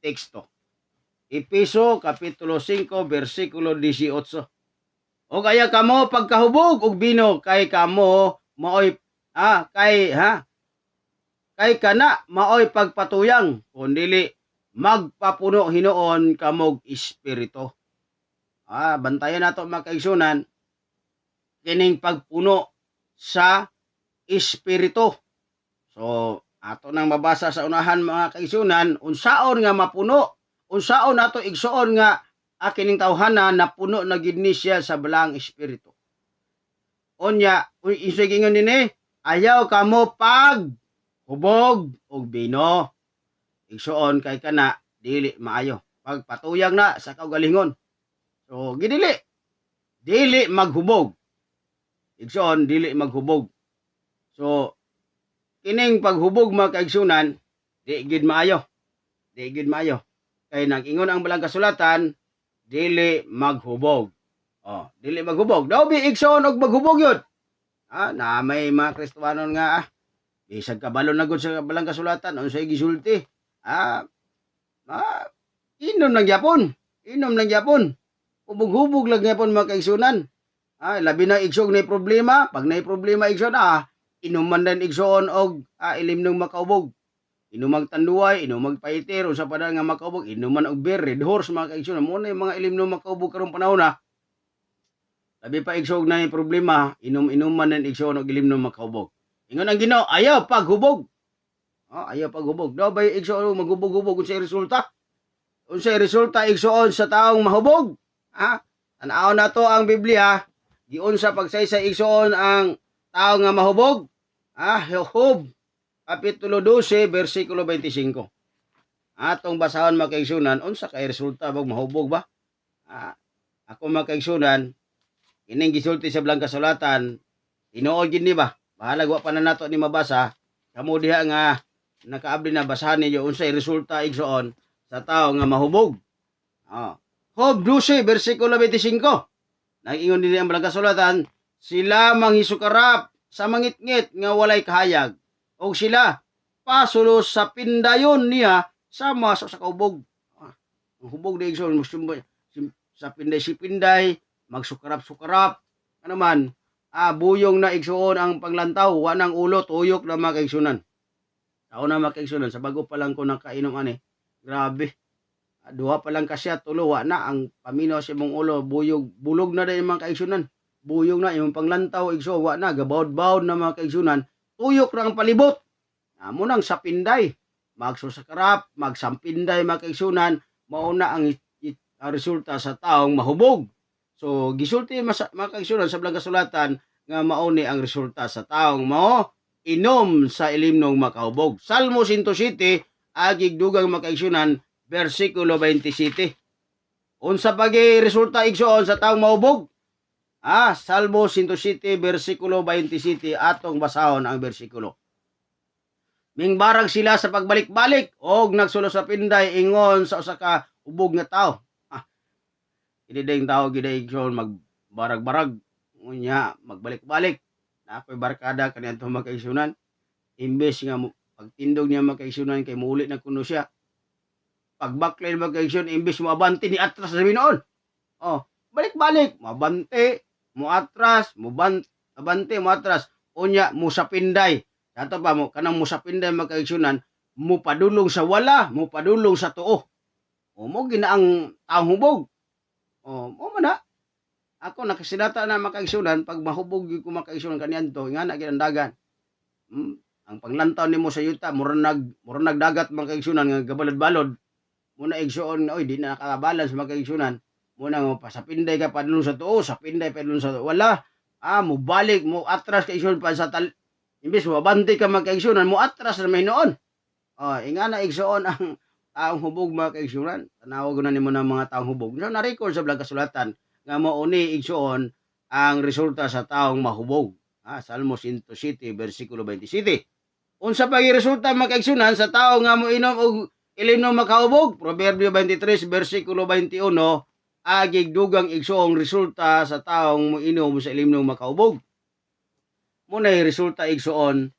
teksto. Episo kapitulo 5 bersikulo 18. O kaya kamo pagkahubog og bino kay kamo maoy kay kana maoy pagpatuyang kundili magpapuno hinuon kamog espiritu. Bantayan nato makaigsunan kining pagpuno sa espiritu. So ato nang mabasa sa unahan mga kaigsunan, unsaon nga mapuno, unsaon nato igsuon nga kining tawhana napuno na gid ni siya sa balang espiritu. Unya, ingon nini, ayaw kamo pag hubog og bino. Igsuon kay kana dili maayo. Pagpatuyang na sa kaugalingon. So dili maghubog. Igsuon dili maghubog. So kining paghubog mga kaigsunan, di gid maayo. Di gid maayo. Kay nag-ingon ang balang kasulatan, dili maghubog. Dili maghubog. Daw bi igsuon og maghubog yun. Na may mga Kristohanon nga bisag kabalo na gud sa balang kasulatan unsay gisulti. Inom lang gyapon. Hubog-hubog lang gyapon mga kaigsunan. Labi na igsog na problema, pag na problema igsoon inuman din igsoon og ilimnong makaubog. Inumag tanduay, inumag paitir, unsa pa nga makaubog, inuman og beer, red horse mga kaigsunan. Mo na yung mga ilimnong makaubog karong panahon na. Labi pa igsog na yung problema, inuman din igsoon og ilimnong makaubog. Ingon ang Ginoo, ayaw paghubog. Ayaw paghubog. Daw ba igsoon maghubog-hubog unsay resulta? Unsay resulta igsoon sa taong mahubog? Tanaw na to ang Biblia. Giunsa pagsaysa igsoon ang tao nga mahubog? Job kapitulo 12 bersikulo 25. Atong basahon makaigsunan, unsa kay resulta bag mahubog ba? Ako makaigsunan, ining gisulti sa balang kasulatan, tinuod gid ni ba? Bahala wa pa na nato ni mabasa, kamo diha nga nakaabli na basahan ninyo unsay resulta igsoon sa tao nga mahubog. Job 12 bersikulo 25. Nag-ingon din ang balang kasulatan, sila manghisukarap sa mangitngit nga walay kahayag, o sila pasulos sa pindayon niya sama sa kaubog. Ang hubog na igsoon sa pinday si pinday, magsukarap-sukarap, Buyong na igsuon ang panglantaw, wa nang ulo, tuyok na mga kaigsunan. Tao na mga kaigsunan, sa bago pa lang ko nakainom ani. Grabe. Duha pa lang kasya, tulo, wa na. Ang paminaw sa mong ulo, bulog na din mga kaigsunan. Buyong na, yung panglantaw, igsuon, wa na. Gabawd-bawd na mga kaigsunan. Tuyok na ang palibot. Amo nang sa pinday. Magsusakarap, magsampinday mga kaigsunan. Mauna ang resulta sa taong mahubog. So, gisulti mga kaigsunan sa blang kasulatan nga mauni ang resulta sa taong inom sa ilimnong makahubog. Salmo 107, agig dugang mga kaigsunan, versikulo 27. Unsa pagi resulta igsuon sa taong mahubog? Salmo 107, versikulo 27, atong basahon ang versikulo. Mingbarag sila sa pagbalik-balik og nagsulo sa pinday ingon sa usa ka ubog nga tao. Idideng tao giday igsoon magbarag-barag, unya magbalik-balik. Na ako'y barkada kaniyang magkaigsunan. Imbes nga pagtindog niya magkaigsunan kay muulit na kuno siya. Pagbaklay magkaigsunan imbes mo abante ni atras sa binoon. Balik-balik, mabante, mo atras, abante, mo atras, unya mo sa pinday. Dato pa mo kanang mo sa pinday magkaigsunan, mo padulong sa wala, mo padulong sa tuo. Mo ginaang taong hubog. Mo man na. Ako nakasinata na makaigsunan pag mahubog ko makaigsunan kaniadto nga na ginandagan. Ang panglantaw nimo sa yuta mura nagdagat makaigsunan nga gabalod-balod. Muna igsuon oy di na nakabalance makaigsunan. Muna mo pa sa pinday ka padulong sa tuo, sa pinday padulong sa wala. Mo balik mo atras kay igsuon pa sa imbes mo abante ka makaigsunan mo atras na may noon. Inga na igsuon ang taong hubog mga kaigsunan. Tanawag na nimo ng mga taong hubog. So, na-record sa blang kasulatan nga mauni igsuon ang resulta sa taong mahubog. Salmo 107, versikulo 27. Unsa pa resulta mga kaigsunan sa tao nga mo inom og ilimnom makahubog? Proverbio 23, versikulo 21, agig dugang igsuong resulta sa taong mo inom sa ilimnom makahubog. Muna resulta igsuon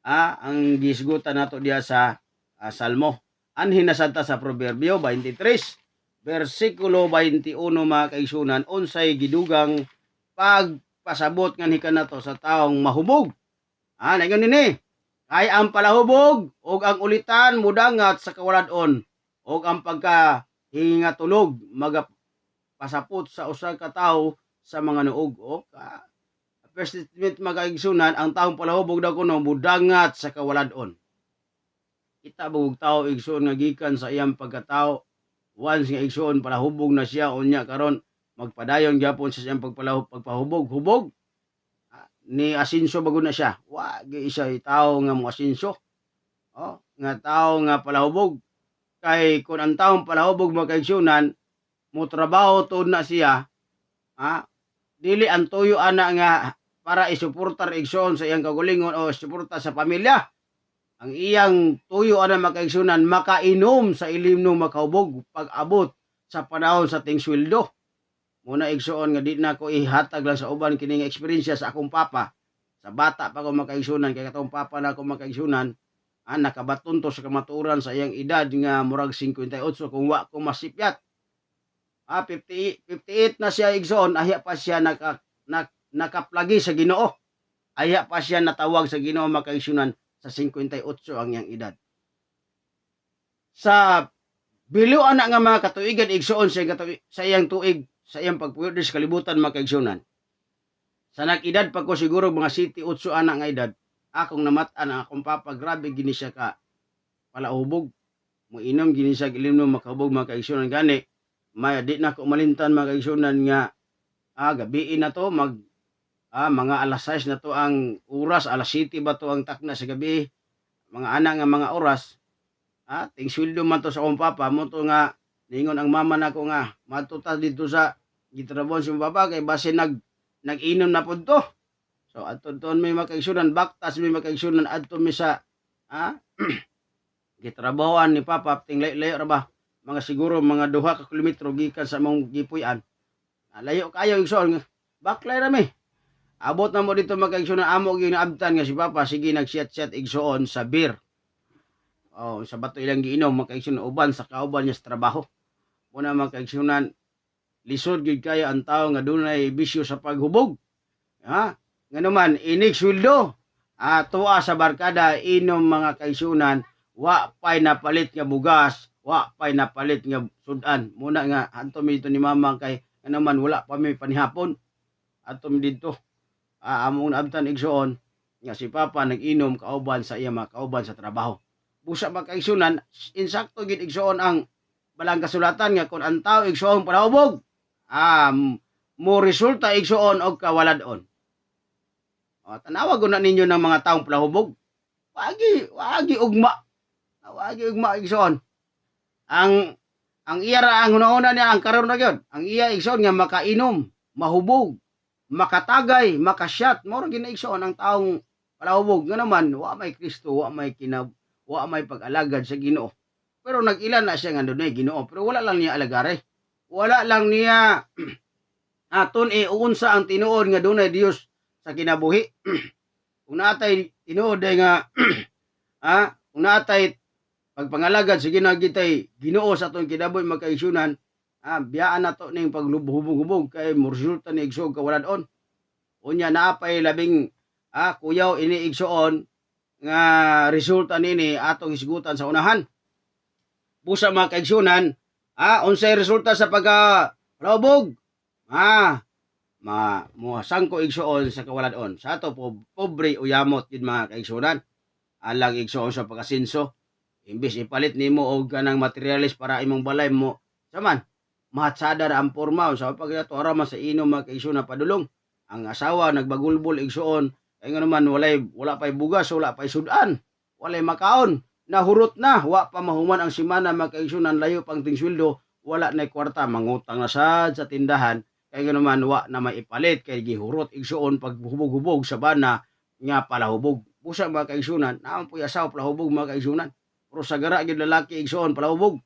ang gisgutan nato diya sa Salmo. Anhin na santa sa Proverbio 23, versikulo 21 mga kaigsunan, unsay gidugang pagpasabot nga hikan nato sa taong mahubog. Naingon nini, kay ang palahubog og ang ulitan mudangat sa kawaladon og ang pagkahinga tulog magapasapot sa usa ka tawo sa mga nuog. First statement mga kaigsunan, ang taong palahubog daw kuno mudangat sa kawaladon. Kita bugog tao igsoon nga gikan sa iyang pagkatao, once nga igsoon palahubog na siya unya karon magpadayon gyapon sa iyang pagpahubog ni asinso bago na siya. Gi isa tao nga mo asinso. Nga tao nga palahubog kay kun ang taong palahubog makaigsunan mo trabaho tuod na siya, dili ang tuyo ana nga para isuportar igsoon sa iyang kagulingon o suporta sa pamilya. Ang iyang tuyo ana makaigsunan makainom sa ilimnong makahubog pag-abot sa panahon sa ting sweldo. Muna igsuon nga di na ko ihatag lang sa uban kining eksperyensya sa akong papa. Sa bata pa ko makaigsunan kay katong papa na ako makaigsunan, nakabatunto sa kamaturan sa iyang edad nga murag 58 kung wa ko masipyat. 58 na siya igsoon, ahya pa siya nakaplagi sa Ginoo. Ahya pa siya natawag sa Ginoo makaigsunan sa 58 ang iyang edad. Sa biluan na nga mga katuigan igsuon sa iyang tuig, sa iyang pagpuyod sa kalibutan mga kaigsunan. Sa nag-edad pa ko siguro mga 7-8 anak nga edad, akong namatan ang akong papa, grabe gini siya ka palahubog. Muinom gini siya ilimnom makahubog mga kaigsunan gani. May di na ko malintan mga kaigsunan nga gabiin na to mga alas 6 na to ang oras, alas 7 ba to ang takna sa gabi. Mga anak nga mga oras. Ting sweldo man to sa akong papa mo to nga ningon ang mama nako nga matuta dito sa gitrabon si papa kay base nag-inom na pud to. So adton may makaigsunan baktas may makaigsunan adto mi sa gitrabahoan ni papa ting layo ra ba. Mga siguro mga 2 ka kilometro gikan sa mong gipuy-an. Layo kayo igsoon baklay ra mi. Abot na mo dito makaigsunan amo ginaabtan nga si papa sige nagsiat-siat igsuon sa beer. Sa bato ilang giinom makaigsunan uban sa kauban niya sa trabaho. Muna makaigsunan lisod gid kayo ang tao nga dunay bisyo sa paghubog. Nganuman inig sweldo tuwa sa barkada inom mga kaigsunan, wa pay napalit nga bugas, wa pay napalit nga sudan. Muna nga hanto mi dito ni mama kay nganuman wala pa mi panihapon. Atom dito among naabtan igsoon nga si papa nag-inom kauban sa iya mga kauban sa trabaho. Busa mga kaigsunan, insakto gid igsoon ang balang kasulatan nga kung ang tao igsoon palahubog, mo resulta igsoon og kawaladon. Tanawa ko na ninyo ng mga taong palahubog. Wagi ugma. Wagi ugma igsoon. Ang iya ra ang hunahuna niya ang karon ra gyud. Ang iya igsoon nga makainom, mahubog, makatagay, makasyat, mao ra gid igsoon ang taong palahubog. Nga naman wa may Kristo, wa may pag-alagad sa Ginoo. Pero nag-ilan na siya nga dunay Ginoo, pero wala lang niya alagare. Wala lang niya aton iunsa ang tinuod nga dunay Dios sa kinabuhi. Kung natay tinuod nga kung natay pagpangalagad sige na gitay Ginoo sa aton kinabuhi magkaigsunan, biyaan nato ning paglubhubog-hubog kay resulta ni igsog kawaladon. Unya naapay labing kuyaw ini igsoon nga resulta nini atong isgutan sa unahan. Busa mga kaigsunan, unsay resulta sa pagkalubog? Sangko igsoon sa kawaladon. Sa ato pobre uyamot yun mga kaigsunan. Alang igsoon sa pagkasinso. Imbis ipalit nimo og kanang materialis para imong balay mo. Saman, mahatsada ra ang porma sa pagyato araman sa inom mga kaigsunan padulong. Ang asawa nagbagulbol igsoon kay nga naman wala pay bugas, wala pay sudan, walay makaon. Nahurot na, wa pa mahuman ang simana mga kaigsunan layo pang tingsweldo, wala na kwarta mangutang na sad sa tindahan. Kaya nga naman, wa na maipalit, kaya gihurot igsoon paghubog-hubog sa bana nga palahubog. Busa mga kaigsunan, naman po asawa palahubog mga kaigsunan. Pero sagara gid lalaki igsoon palahubog.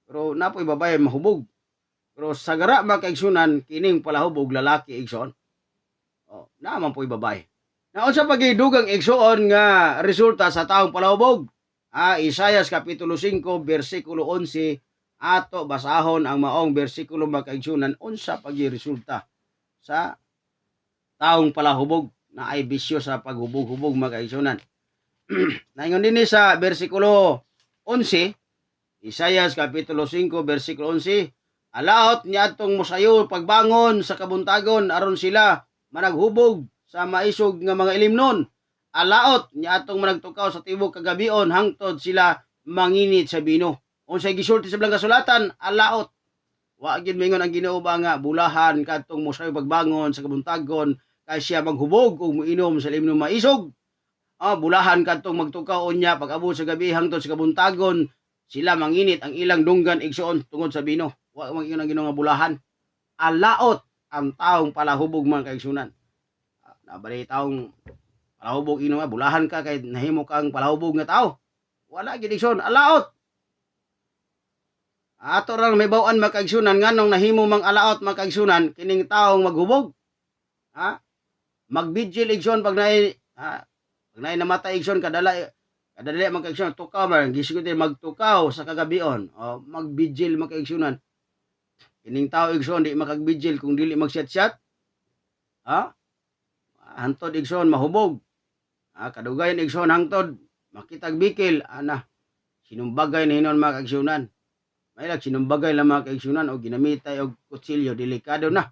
Pero napoy babae mahubog. Pero sagara mga kaigsunan, kining palahubog lalaki igsoon. Naman po babae. Naon sa pagidugang igsoon nga resulta sa taong palahubog. Isaias kapitulo 5, versikulo 11, ato basahon ang maong bersikulo mga kaigsunan unsa pagiresulta sa taong palahubog na ay bisyo sa paghubog-hubog mga kaigsunan. Naingon din sa bersikulo 11, Isaias kapitulo 5 bersikulo 11, alaot niya atong mosayo pagbangon sa kabuntagon aron sila managhubog sa maisog nga mga ilimnon. Alaot niya atong managtukaw sa tibok kagabion hangtod sila manginit sa bino. Unsay gisulti sa Balang Kasulatan, alaot. Wa gid mingon ang Ginoo ba nga bulahan kadtong mosayo pagbangon sa kabuntagon kay siya maghubog ug moinom sa limno maisog. Bulahan kadtong magtukaw unya pag-abot sa gabi hangtod sa kabuntagon sila manginit ang ilang dunggan igsoon tungod sa bino. Wa mangingon ang Ginoo nga bulahan. Alaot ang taong palahubog mga kaigsunan. Nabali taong palahubog ino nga bulahan ka kay nahimo kang palahubog nga tao. Wala gid igsoon, alaot. Ato ra may bawan mga kaigsunan nganong nahimo mang alaot mga kaigsunan kining taong maghubog. Magbigil igsoon pag nay namatay igsoon kadali mga kaigsunan tukaw man gisugod magtukaw sa kagabion. Magbigil mga kaigsunan. Kining tao igsoon di makagbigil kung dili magsyat-syat. Hantod igsoon mahubog. Kadugayan igsoon hangtod makitag bikil sinumbagay ni hinon mga kaigsunan. May sinumbagay lang mga kaigsunan o ginamitay og kutsilyo, delikado na.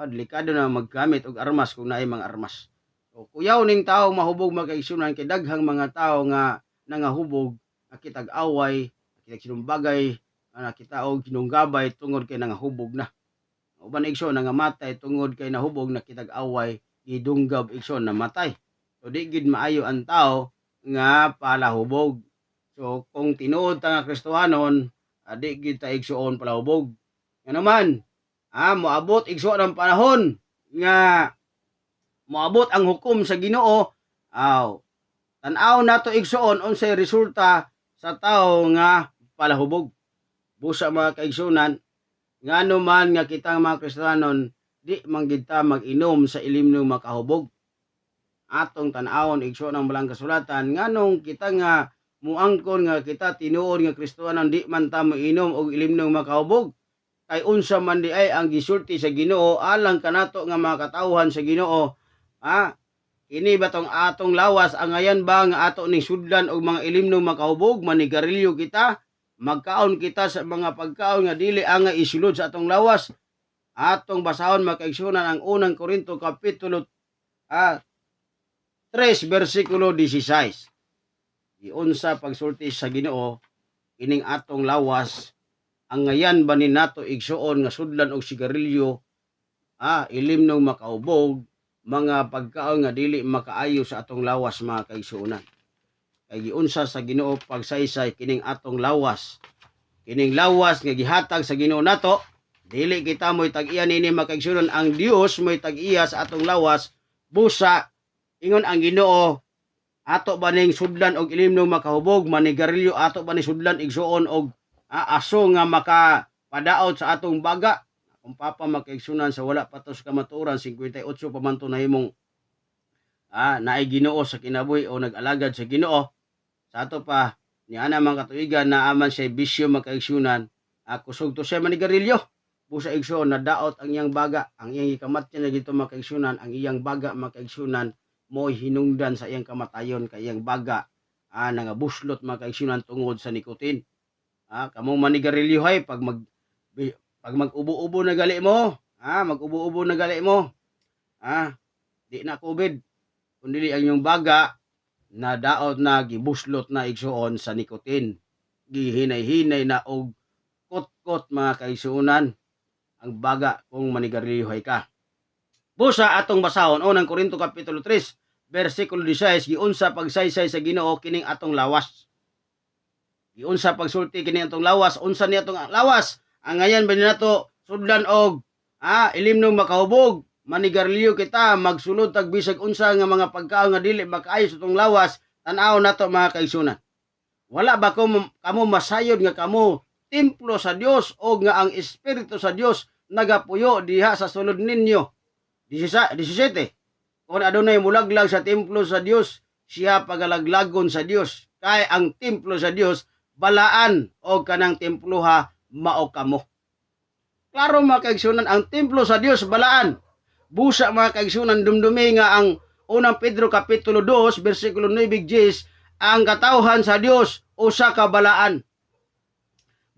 Delikado na maggamit og armas kung naay mga armas. So, kuyaw ning tao mahubog mga kaigsunan kay daghang mga tao nga nangahubog, nakitag away, nakitag sinumbagay, nakita og kinunggabay tungod kay nangahubog na. Uban igsoon nangamatay tungod kay nahubog, nakitag away, gidunggab igsoon namatay. So di gid maayo ang tao nga palahubog. So kung tinuod ta nga Kristohanon, di kita igsuon palahubog. Nga naman, moabot igsuon ang panahon nga moabot ang hukom sa Ginoo. Tan-aw nato igsuon unsay resulta sa tao nga palahubog. Busa mga kaigsunan, ngano man nga kitang mga Kristiyanon di man gid ta mag-inom sa ilimnong makahubog. Atong tan-awon igsuon ang Balang Kasulatan nganong kita nga muangkon nga kita tinuod nga Kristohanon di man ta moinom og ilimnong makahubog. Kay unsa man di ay ang gisulti sa Ginoo alang kanato nga mga katawhan sa Ginoo Kini ba tong atong lawas angayan ba nga ato ning sudlan og mga ilimnong makahubog manigarilyo kita, magkaon kita sa mga pagkaon nga dili angay isulod sa atong lawas. Atong basahon makaigsunan ang unang Korinto kapitulo 3 bersikulo 16. Giunsa pagsulti sa Ginoo ining atong lawas angayan ba ni nato igsuon nga sudlan og sigarilyo, ilimnong makahubog, mga pagkaon nga dili makaayo sa atong lawas mga kaigsuonan. Kay giunsa sa Ginoo pagsaysay kining atong lawas. Kining lawas nga gihatag sa Ginoo nato, dili kita mo'y tag-iya nini mga kaigsuonan, ang Dios mo'y tag-iya sa atong lawas. Busa ingon ang Ginoo, ato ba ning sudlan og ilimnong makahubog manigarilyo, ato ba ni sudlan igsuon og aso nga makapadaot sa atong baga. Kung papa makaigsunan sa wala pa to sa kamatuoran 58 pa man to nahimong naay Ginoo sa kinabuhi o nag-alagad sa Ginoo, sa ato pa ni ana mga katuigan na aman siya bisyo makaigsunan, kusog to siya manigarilyo. Busa igsuon na daot ang iyang baga, ang iyang ikamatyan na dito makaigsunan, ang iyang baga makaigsunan mo hinungdan sa iyang kamatayon kay iyang baga nangabuslot makaigsunan tungod sa nikotin. Kamong manigarilyo hay pag mag-ubo-ubo na gali mo, mag-ubo-ubo na gali mo, di na COVID, kundi ang iyong baga na daot na gibuslot na igsuon sa nikotin, gihinay-hinay na og kot-kot mga kaigsuonan ang baga kung manigarilyohay ka. Busa atong basahon unang Korinto kapitulo 3 bersikulo 16, giunsa pagsaysay sa Ginoo kining atong lawas. Giunsa pagsulti kining atong lawas, unsa ni atong lawas? Angayan ba nato sudlan og ilimnong makahubog manigarilyo kita, magsulod tag bisag unsa nga mga pagkaon nga dili makaayo sa atong lawas. Tan-aw nato mga kaigsuonan, wala ba kamo masayod nga kamo templo sa Dios o nga ang Espiritu sa Dios nagapuyo diha sa sulod ninyo? 17. Kung adunay mulaglag sa templo sa Dios, siya pagalaglagon sa Dios, kay ang templo sa Dios balaan o kanang temploha mao kamo. Klaro mga kaigsuonan, ang templo sa Dios balaan. Busa mga kaigsuonan, dumdumi nga ang unang Pedro kapitulo 2 bersikulo 9-10, ang katawhan sa Dios usa ka balaan.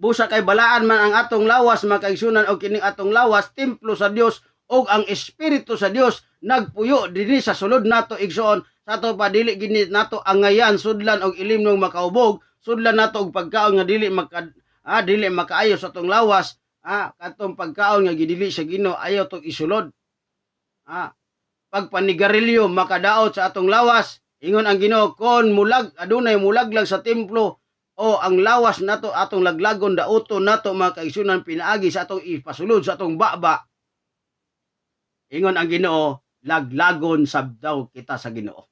Busa kay balaan man ang atong lawas mga kaigsuonan, o kining atong lawas templo sa Dios og ang Espiritu sa Dios nagpuyo dinhi sa sulod nato igsuon. Sa ato pa dili gini nato angayan sudlan og ilimnong makahubog, sudlan nato og pagkaon nga dili makaayo sa atong lawas, katong pagkaon nga gidili sa Ginoo ayaw tong isulod. Pagpanigarilyo makadaot sa atong lawas, ingon ang Ginoo, kon adunay mulaglag sa templo o ang lawas nato atong laglagon daoton nato mga kaigsuonan pinaagi sa atong ipasulod sa atong baba. Ingon ang Ginoo, laglagon sabdaw kita sa Ginoo.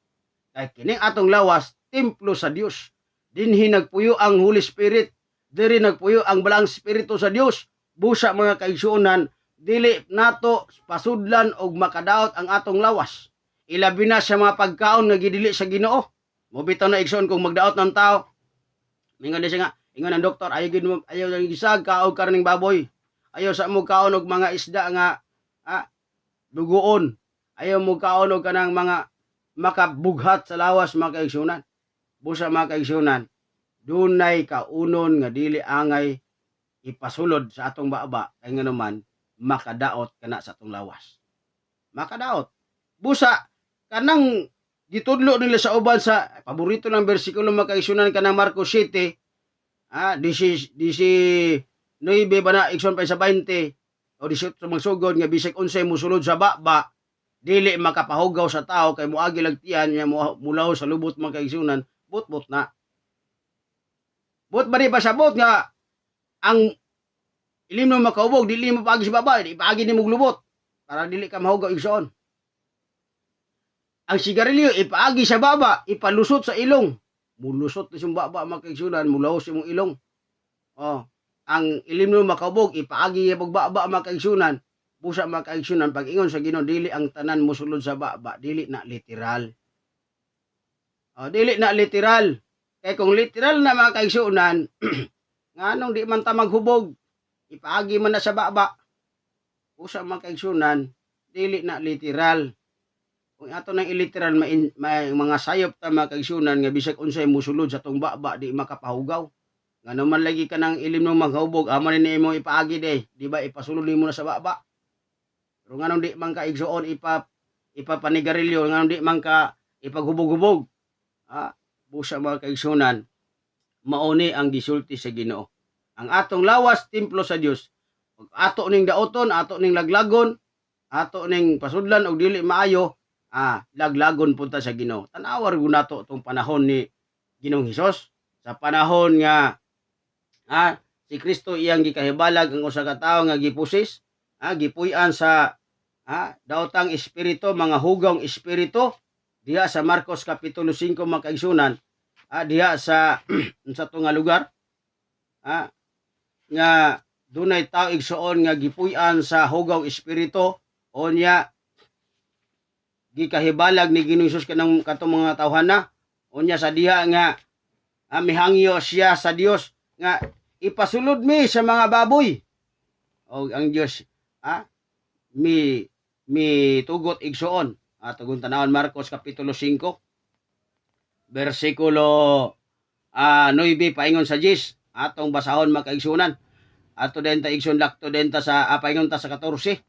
Kay kining atong lawas templo sa Dios. Dinhi nagpuyo ang Holy Spirit, diri nagpuyo ang balang Espiritu sa Dios. Busa mga kaigsuonan, dili nato pasudlan og makadaot ang atong lawas. Ilabi na sa mga pagkaon nga gidili sa Ginoo. Mobitaw na igsoon kung magdaot ng tao. Mingon di siya nga, ingon ang doktor, ayaw gisag kaog karning baboy. Ayaw sa mo kaon og mga isda nga dugoon. Ayaw mo kaon og kanang mga makabughat sa lawas mga kaigsuonan. Busa mga kaigsuonan, dunay kaunon nga dili angay ipasulod sa atong baba, kay nga naman makadaot kana sa atong lawas. Makadaot. Busa kanang gitudlo nila sa uban sa paborito ng bersikulo mga kaigsuonan kanang Marcos 7, 9 ba na igsoon pa sa 20 o 18 magsugod nga bisag unsay musulod sa baba dili makapahugaw sa tao kay moagi lagtian niya mulaw sa lubot mga kaigsuonan, but na. But ba di pa sabot nga ang ilimnong makahubog dili mo paagi sa baba, ipaagi ni mong lubot para dili ka mahugaw igsoon. Ang sigarilyo ipaagi sa baba, ipalusot sa ilong. Mulusot ni siyang baba mga kaigsuonan, mulaw sa imong ilong. Ang ilimnong makahubog ipaagi sa baba mga kaigsuonan. Busa mga kaigsuonan, pag ingon sa Ginoo dili ang tanan mosulod sa baba, dili na literal. Dili na literal. Kay kung literal na mga kaigsuonan, nganong di man ta maghubog, ipaagi man na sa baba. Busa mga kaigsuonan, dili na literal. Kung Kung ato nang iliteral may mga sayop ta mga kaigsunan nga bisag unsay musulod sa tong baba di makapahugaw. Nga naman lagi ka nang ilim ng maghubog, amo ni mo ipaagi di ba ipasulod nimo na sa baba. Pero nganong di man ka igsuon ipapanigarilyo, nganong di man ka ipaghubog-hubog. Busa mga kaigsunan, mauni ang gisulti sa Ginoo. Ang atong lawas templo sa Dios. Ug ato ning daoton, ato ning laglagon, ato ning pasudlan og dili maayo, laglagon punta sa Ginoo. Tanawar gud nato tong panahon ni Ginoong Hesus, sa panahon nga si Kristo iyang gikahibalag ang usa ka tawo nga gipusis, gipuy-an sa daotang espiritu, mga hugong espiritu diha sa Marcos kapitulo 5 mga kaigsunan, diha sa sa to nga lugar, nga dunay tawo igsuon nga gipuy-an sa hugong espiritu o niya gikahibalag ni Ginoong Hesus kanang katong mga tawhana, unya sa diha nga mihangyo siya sa Dios nga ipasulod mi sa mga baboy. O ang Dios mi tugot igsuon. Tugon tanawon Marcos kapitulo 5 bersikulo 9 paingon sa 10. Atong basahon makaigsunan. Ato den ta igsoon lakto den ta sa paingon ta sa 14.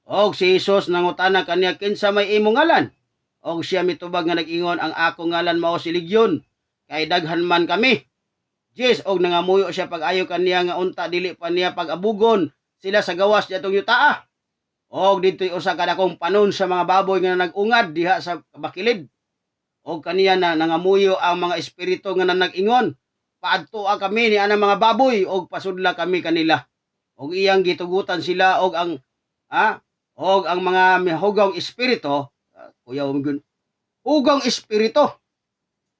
Og si Hesus nangutana kaniya kinsa may imong ngalan? Og siya mitubag nga nag-ingon, ang ako ngalan mao si Legion, kay daghan man kami. Yes, og nangamuyo siya pag-ayo kaniya nga unta dili pa niya pag-abugon sila sa gawas diatong yutaa. Og dito'y usa ka dakong panon sa mga baboy nga nag-ungad diha sa bakilid. Og kaniya na nangamuyo ang mga espiritu nga nag-ingon, paadtoa kami ni anang mga baboy og pasudla kami kanila. Og iyang gitugutan sila og ang mga hugong espiritu, hugong espiritu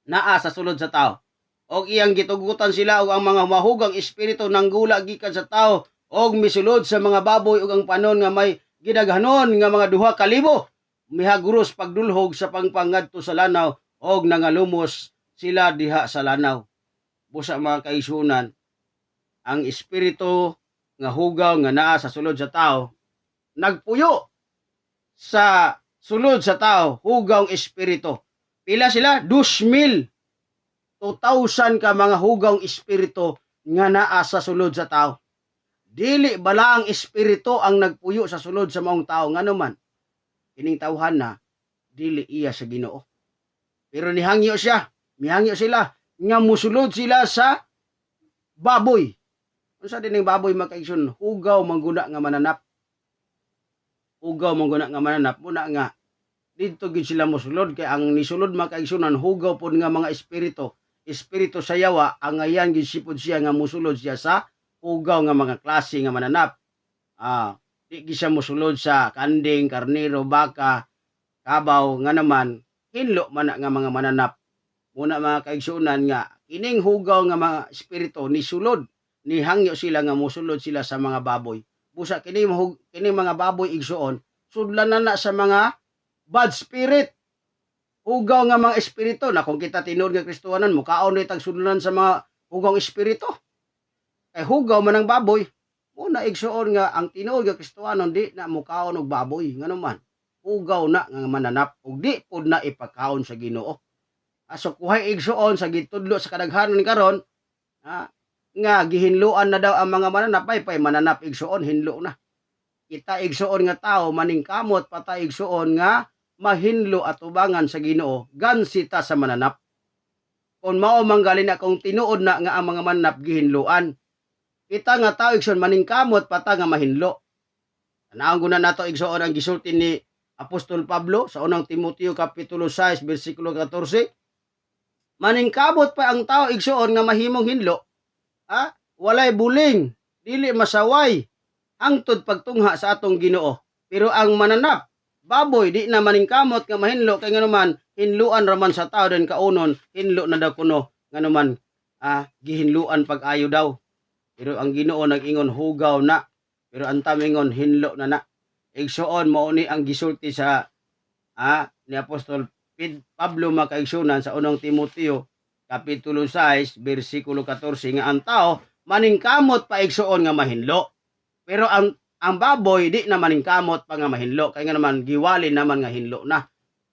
naa sa sulod sa tao. Og iyang gitugutan sila og ang mga mahugang espiritu nanggula gikan sa tao og misulod sa mga baboy og ang panon nga may gidaghanon nga mga 2,000 mihaguros pagdulhog sa pangpangadto sa lanaw og nangalumos sila diha sa lanaw. Busa mga kaigsunan, ang espiritu nga hugaw nga naa sa sulod sa tao nagpuyo sa sulod sa tao, hugaw espiritu. Pila sila? 2,000 2,000 ka mga hugaw espiritu nga naa sa sulod sa tao. Dili bala ang espiritu ang nagpuyo sa sulod sa maong tao nga naman. Kining tawhan na dili iya sa Ginoo. Pero mihangyo sila nga musulod sila sa baboy. Unsa din ang baboy makaigsoon? Hugaw mangguna nga mananap. Hugaw mangguna nga mananap muna nga dito gid sila mosulod kay ang nisulod makaigsunan hugaw pod nga mga espiritu sa yawa ang ayan gid sipod siya nga mosulod siya sa hugaw nga mga klase nga mananap. Di gid siya mosulod sa kanding, karnero, baka, kabaw nga naman hinlo man nga mga mananap. Muna mga kaigsunan nga kining hugaw nga mga espiritu nisulod ni hangyo sila nga mosulod sila sa mga baboy. Busa kini mga baboy igsuon sudlan na sa mga bad spirit. Hugaw nga mga espiritu na kung kita tinuod nga Kristohanan mukaon ni tag sudlanan sa mga hugaw espiritu. Hugaw man ang baboy. Una igsuon nga ang tinuod nga Kristohanon di na mukaon og baboy nganuman. Hugaw na nga mananap ug di pud na ipakaon sa Ginoo. So kuhay igsuon sa gitudlo sa kadaghanon karon nga gihinluan na daw ang mga mananap pay mananap igsuon hinlo na. Kita igsuon nga tao maningkamot patay igsuon nga mahinlo at ubangan sa Ginoo gansita sa mananap. Kung mao manggalin akong tinuod na nga ang mga mananap gihinluan. Kita nga tao igsuon maningkamot pata nga mahinlo. Anaon guna nato igsuon ang gisulti ni Apostol Pablo sa unang Timoteo kapitulo 6 bersikulo 14. Maningkamot pa ang tao igsuon nga mahimong hinlo. Walay buling, dili masaway, hangtod pagtungha sa atong Ginoo. Pero ang mananap, baboy, di na maningkamot nga mahinlo, kay nga naman, hinluan raman sa tao din kaunon, hinlo na daw kuno, nga naman, gihinluan pag-ayo daw. Pero ang Ginoo nag-ingon, hugaw na. Pero ang tamingon, hinlo na. Igsuon, mauni ang gisulti sa ni Apostol Pablo makaigsunan sa unang Timoteo kapitulo 6 bersikulo 14 nga ang tao maningkamot pa igsuon nga mahinlo. Pero ang baboy di na maningkamot pa nga mahinlo kay nga naman giwali naman nga hinlo na.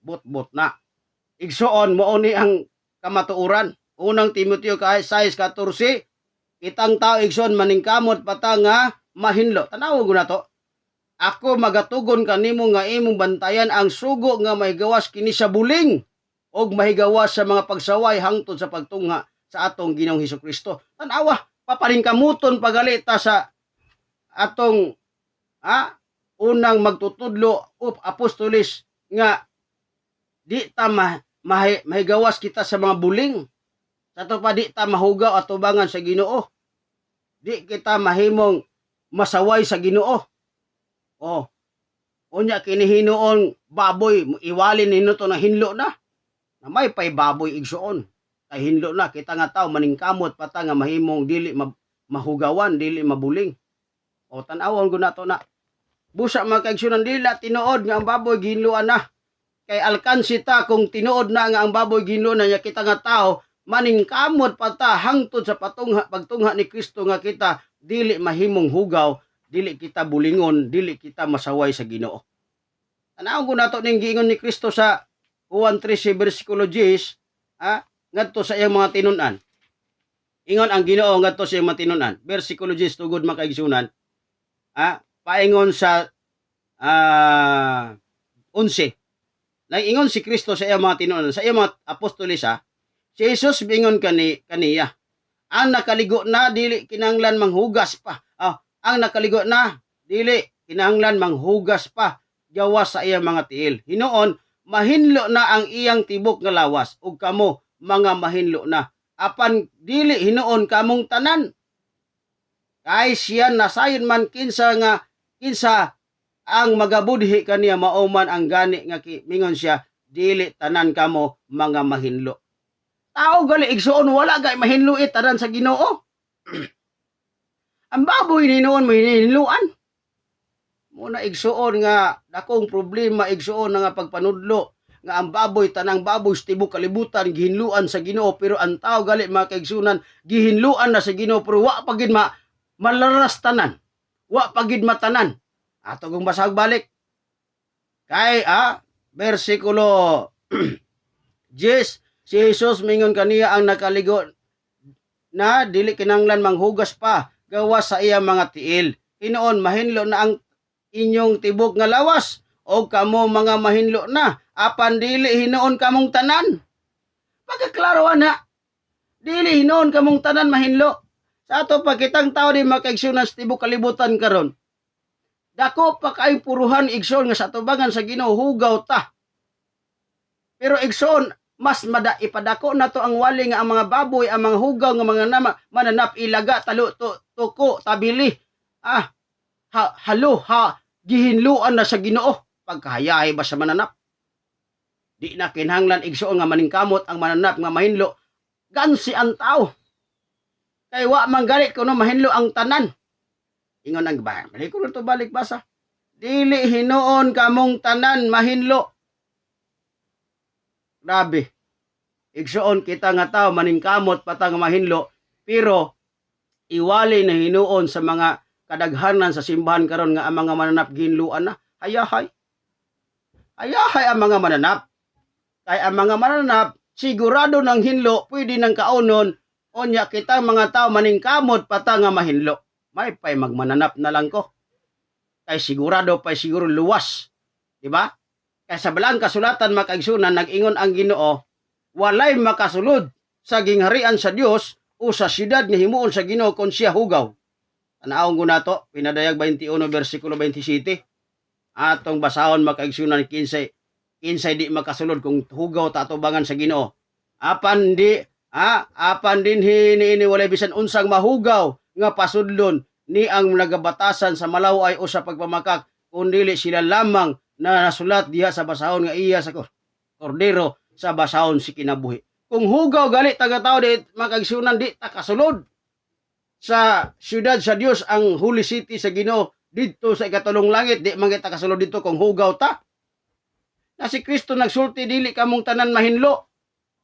bot-bot na. Igsuon mo ni ang kamatuoran. Unang Timoteo 6:14, kitang tao igsoon maningkamot pata nga mahinlo. Tanaw ko na to. Ako magatugon kanimo nga imong bantayan ang sugo nga mahigawas kini sa buling og mahigawas sa mga pagsaway hangtod sa pagtungha sa atong Ginoong Hesukristo. Tanawa, papaningkamuton pagalita sa atong unang magtutudlo o apostolis nga di ta mahigawas kita sa mga buling. Sa to pa di ta mahugaw at tubangan sa Ginoo. Di kita mahimong masaway sa Ginoo. Oh. Unya kini hinuon baboy iwalin ninuto na hinlo na. Na may pay baboy igsuon. Kay hinlo na kita nga tao maningkamot pata nga mahimong dili mahugawan, dili mabuling. O tan-awon ko na to na. Busa makaigsunan dila tinuod nga ang baboy ginluan na. Kay alkansi ta kung tinuod na nga ang baboy ginluan na niya kita nga tao maningkamot pata hangtod sa pagtungha ni Kristo nga kita dili mahimong hugaw, dili kita bulingon, dili kita masaway sa Ginoo. Tanaw ko nato ning giingon ni Kristo sa Juan 13 bersikulo 10, ngadto sa iyang mga tinun-an. Ingon ang Ginoo ngadto sa iyang mga tinun-an. Bersikulo 10 tugod makaigsunan. Paingon sa 11. Nag-ingon si Kristo sa iyang mga tinun-an, sa iyang mga apostolis si Jesus bingon kaniya. Ang nakaligo na dili kinahanglan manghugas pa. Ang nakaligo na dili kinahanglan manghugas pa gawas sa iyang mga tiil. Hinuon mahinlo na ang iyang tibok nga lawas ug kamo mga mahinlo na. Apan dili hinuon kamong tanan. Kay siya nasayon man kinsa ang magabudhi kaniya mao man ang gani nga mingon siya dili tanan kamo mga mahinlo. Tao gali igsuon wala gay mahinluit tanan sa Ginoo. Ang baboy ninuon mo hinluan. Muna igsuon nga dakong problema igsuon nga pagpanudlo nga ang baboy tanang baboy tibok kalibutan gihinluan sa Ginoo pero ang tao gali makaigsunan gihinluan na sa Ginoo pero wa pagid malaras tanan. Wa pagid matanan. Ato kung basag balik. Kay bersikulo 10 si Jesus mingon kaniya ang nakaligo na dili kinanglan manghugas pa gawas sa iyang mga tiil. Hinuon mahinlo na ang inyong tibok nga lawas o kamo mga mahinlo na apan dili hinuon kamong tanan. Pagkaklaroan na dili hinuon kamong tanan mahinlo. Sa ato pa kitang tao di makaigsunan sa tibok kalibutan karon. Dako pa kay puruhan igsoon nga sa tubangan sa Ginoo hugaw ta. Pero igsoon mas ipadako na to ang wali nga ang mga baboy, ang mga hugaw nga mga mananap ilaga talo tuko tabili. Gihinluan na sa Ginoo pagkahayahay ba sa mananap. Di na kinahanglan igsuon nga maningkamot ang mananap nga mahinlo. Gansi ang tao. Kay wa man gali kuno mahinlo ang tanan. Ingon ang bayan. Balik ko to balik basa. Dili hinuon kamong tanan mahinlo. Grabe. Igsuon kita nga tao maningkamot patang mahinlo pero iwali na hinuon sa mga kadaghanan sa simbahan karon nga ang mga mananap ginluan na hayahay. Hayahay ang mga mananap. Kay ang mga mananap sigurado ng hinlo pwede nang kaunon onya kita mga tao maningkamot patang mahinlo. May pay magmananap na lang ko. Kay sigurado pay siguro luwas. Diba? Kaya sa balang kasulatan makaigsunan nag-ingon ang Ginoo walay makasulod sa gingharian sa Dios o sa siyudad nga himuon sa Ginoo kon siya hugaw. Tanaon ko nato pinadayag 21 bersikulo 27. Atong basahon makaigsunan 15 di makasulod kung hugaw ta atubangan sa Ginoo. Apan din hini walay bisan unsang mahugaw nga pasudlon ni ang nagabatasan sa malaway o sa pagpamakak kundili sila lamang na nasulat diha sa basahon nga iya sa kordero sa basahon si kinabuhi. Kung hugaw gali taga-tao di makagsunan di takasulod sa siyudad sa Dios ang Holy City sa Ginoo didto sa ikatulong langit di man kita kasulod dito kung hugaw ta. Na si Kristo nagsulti dili kamong tanan mahinlo.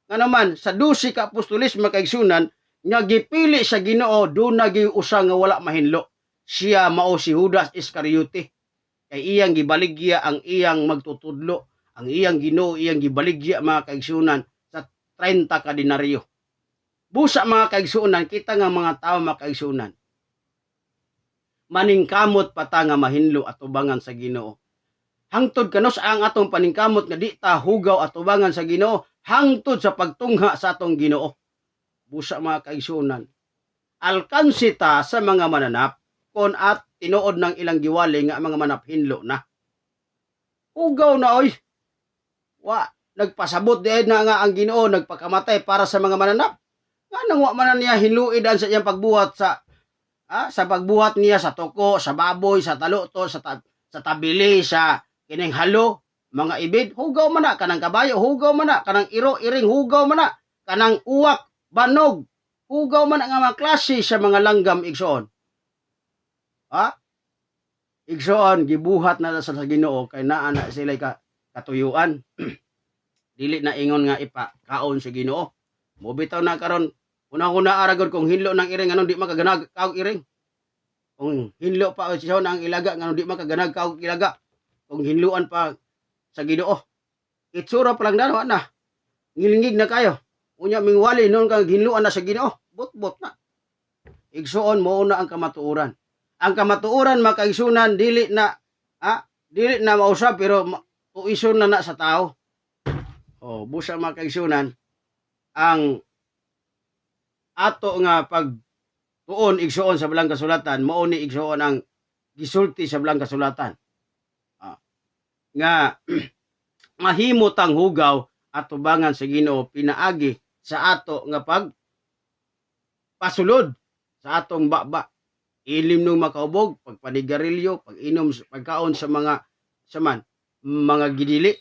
Nga naman sa 12 ka apostolis makaigsunan nga gipili sa Ginoo do nagiusa nga wala mahinlo. Siya mao si Judas Iscariote. Kay iyang gibaligya ang iyang magtutudlo, ang iyang Ginoo iyang gibaligya mga kaigsunan sa 30 ka denaryo. Busa mga kaigsunan, kita nga mga tao mga kaigsunan, maningkamot pa ta nga mahinlo atubangan sa Ginoo. Hangtod kanos ang atong paningkamot nga di ta hugaw atubangan sa Ginoo, hangtod sa pagtungha sa atong Ginoo. Busa mga kaigsunan, alkansi ta sa mga mananap kon at tinuod ng ilang giwali nga mga manaphinlo na. Hugaw na oy. Nagpasabot diay na nga ang Ginoo nagpakamatay para sa mga mananap. Nga nang wa man niya hinuidan sa iyang pagbuhat sa pagbuhat niya sa toko, sa baboy, sa taluto, sa tabili, sa kining halo, mga ibid, hugaw man na kanang kabayo, hugaw man na kanang iro, iring, hugaw man na kanang uwak, banog, hugaw man na nga mga klase sa mga langgam igsoon. Igsoon gibuhat na sa Ginoo kay naa na sila katuyuan. Dili na ingon nga ipakaon sa Ginoo. Mobitaw na karon una-una aragod kung hinlo ng iring anong di makaganag kaog iring. Kung hinlo pa siya ang ilaga nga di makaganag kaog ilaga. Kung hinluan pa sa Ginoo. Itsura pa lang dano na. Ngilingig na kayo. Unya mingwali noon kang hinluan na sa Ginoo. Bot-bot na. Igsoon mo na ang kamatuoran. Ang kamatuoran makaigsunan dili na mausap pero tuison na sa tao. Busa makaigsunan ang ato nga pagtuon igsuon sa Balang Kasulatan, mao ni igsuon ang gisulti sa Balang Kasulatan. Nga mahimot ang hugaw at tubangan sa Ginoo pinaagi sa ato nga pasulod sa atong baba. Ilim nung makaubog, pagpanigarilyo, pag-inom, pagkaon sa mga gidili.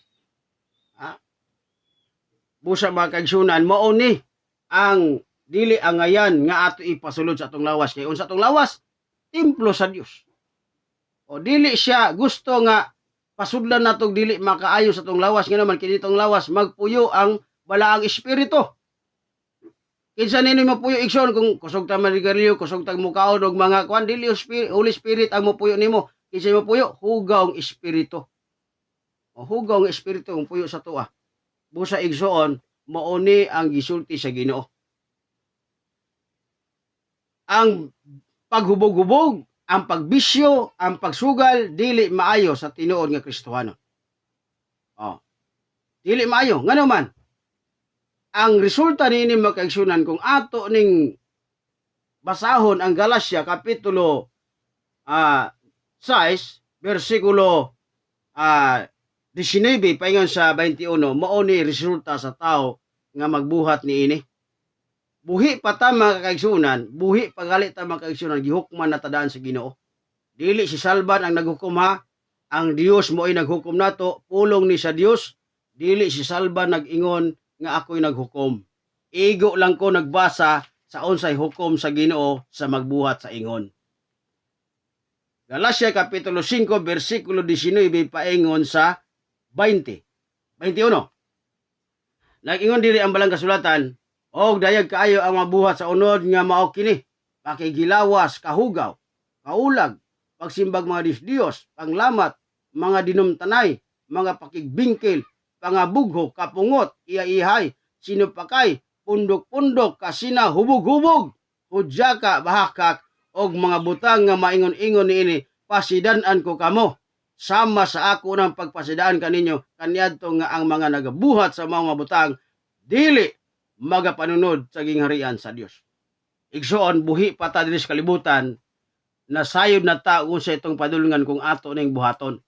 Busa mga kaigsunan, mao ni ang dili ang ngayan nga ato ipasulod sa atong lawas. Kaya sa atong lawas, templo sa Dios. Dili siya gusto nga pasudlan natong dili makaayo sa atong lawas. Nga naman, kinitong lawas, magpuyo ang balaang espiritu. Kinsa nini mapuyo igsoon kung kusog ta manigarilyo, kusog ta mukaon og mga kwan, dili Holy Spirit ang mapuyo nimo. Kinsa mapuyo hugaw ang espiritu. Hugaw ang espiritu ang puyo sa tuwa. Busa igsoon mao ni ang gisulti sa Ginoo. Ang paghubog-hubog, ang pagbisyo, ang pagsugal dili maayo sa tinuod nga Kristohano. Dili maayo ngano man. Ang resulta nini makaigsunan kung ato ning basahon ang Galacia kapitulo 6 bersikulo 19 paingon sa 21, mao ni resulta sa tao nga magbuhat niini. Buhi pa ta makaigsunan, buhi pagalit ta makaigsunan, gihukman na tadaan sa Ginoo. Dili si salban ang naghukom ha, ang Dios mo ay naghukom nato, pulong ni sa Dios. Dili si salban nag-ingon nga ako'y naghukom. Igo lang ko nagbasa sa unsay hukom sa Ginoo sa magbuhat sa ingon. Galacia kapitulo 5 bersikulo 19 paingon sa 21. Nag-ingon diri ang Balang Kasulatan, og dayag kaayo ang mabuhat sa unod nga mao kini, pakigilawas, kahugaw, kaulag, pagsimbag mga Dios, panglamat, mga dinumtanay, mga pakigbingkil, pangabugho, kapungot, iya-ihay, sinupakay, pundok-pundok, kasina, hubog-hubog, hudyaka, bahakak, og mga butang nga maingon-ingon niini, pasidan-an ko kamo. Sama sa ako ng pagpasidaan kaninyo, kaniadto nga ang mga nagabuhat sa mga butang, dili magapanunod sa gingharian sa Dios. Igsoon, buhi pa ta diri sa kalibutan, na sayod na ta sa itong padulungan kung ato ning buhaton.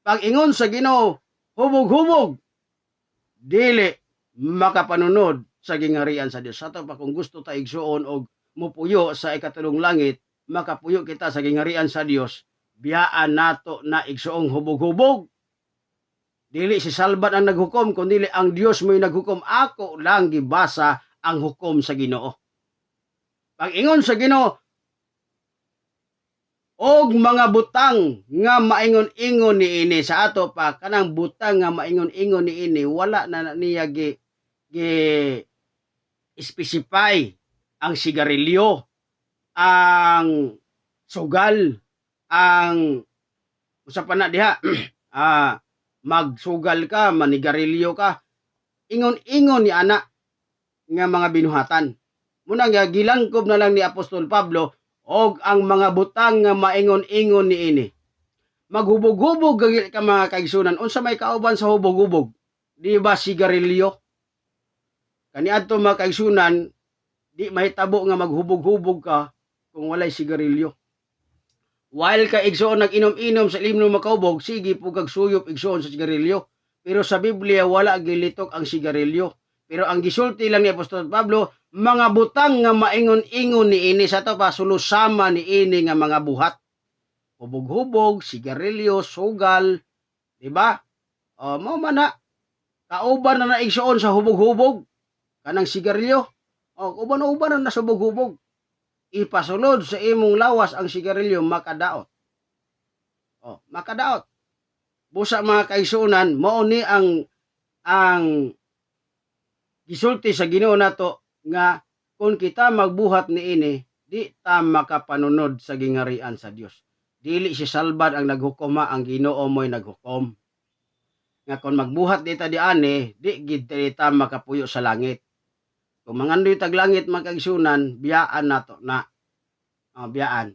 Pag ingon sa Ginoo, hubog-hubog, dili makapanunod sa gingharian sa Dios. Sato pa kung gusto ta igsuon og mupuyo sa ikatulong langit, makapuyo kita sa gingharian sa Dios, biyaan nato na igsuong hubog-hubog. Dili si salban ang naghukom, kundi ang Dios mo'y naghukom. Ako lang gibasa ang hukom sa Ginoo. Pag ingon sa Ginoo, og mga butang nga maingon-ingon niini sa ato pa, kanang butang nga maingon-ingon niini, wala na niya specify ang sigarilyo, ang sugal, ang usapan na diha magsugal ka, manigarilyo ka, ingon-ingon ni ana nga mga binuhatan. Muna nga gilangkob na lang ni Apostol Pablo og ang mga butang nga maingon-ingon ni ini. Maghubog-hubog gagil ka mga kaigsunan. Unsa may kauban sa hubog-hubog? Di ba sigarilyo? Kaniadto mga kaigsunan, di mahitabo nga maghubog-hubog ka kung walay sigarilyo. While ka igsoon nag-inom-inom sa limno makaubog, sige po kag suyop igsoon sa sigarilyo. Pero sa Biblia wala gilitok ang sigarilyo. Pero ang gisulti lang ni Apostol Pablo, mga butang nga maingon-ingon ni ini sa to pa sulusama ni ini nga mga buhat. Hubog-hubog, sigarilyo, sugal, di ba? O mo man na kauban na naigsoon sa hubog-hubog kanang sigarilyo. O uban-uban na sa hubog-hubog. Ipasulod sa imong lawas ang sigarilyo makadaot. O makadaot. Busa mga kaigsunan, mao ni ang gisulti sa Ginoo nato nga kung kita magbuhat ni ini, di ta makapanunod sa gingarian sa Dios. Dili si salbad ang naghukoma, ang Ginoo mo'y naghukom. Nga kung magbuhat dita di ani, di gid ta makapuyo sa langit. Kung mangandoy tag langit magkaigsunan, biyaan nato na. Biyaan.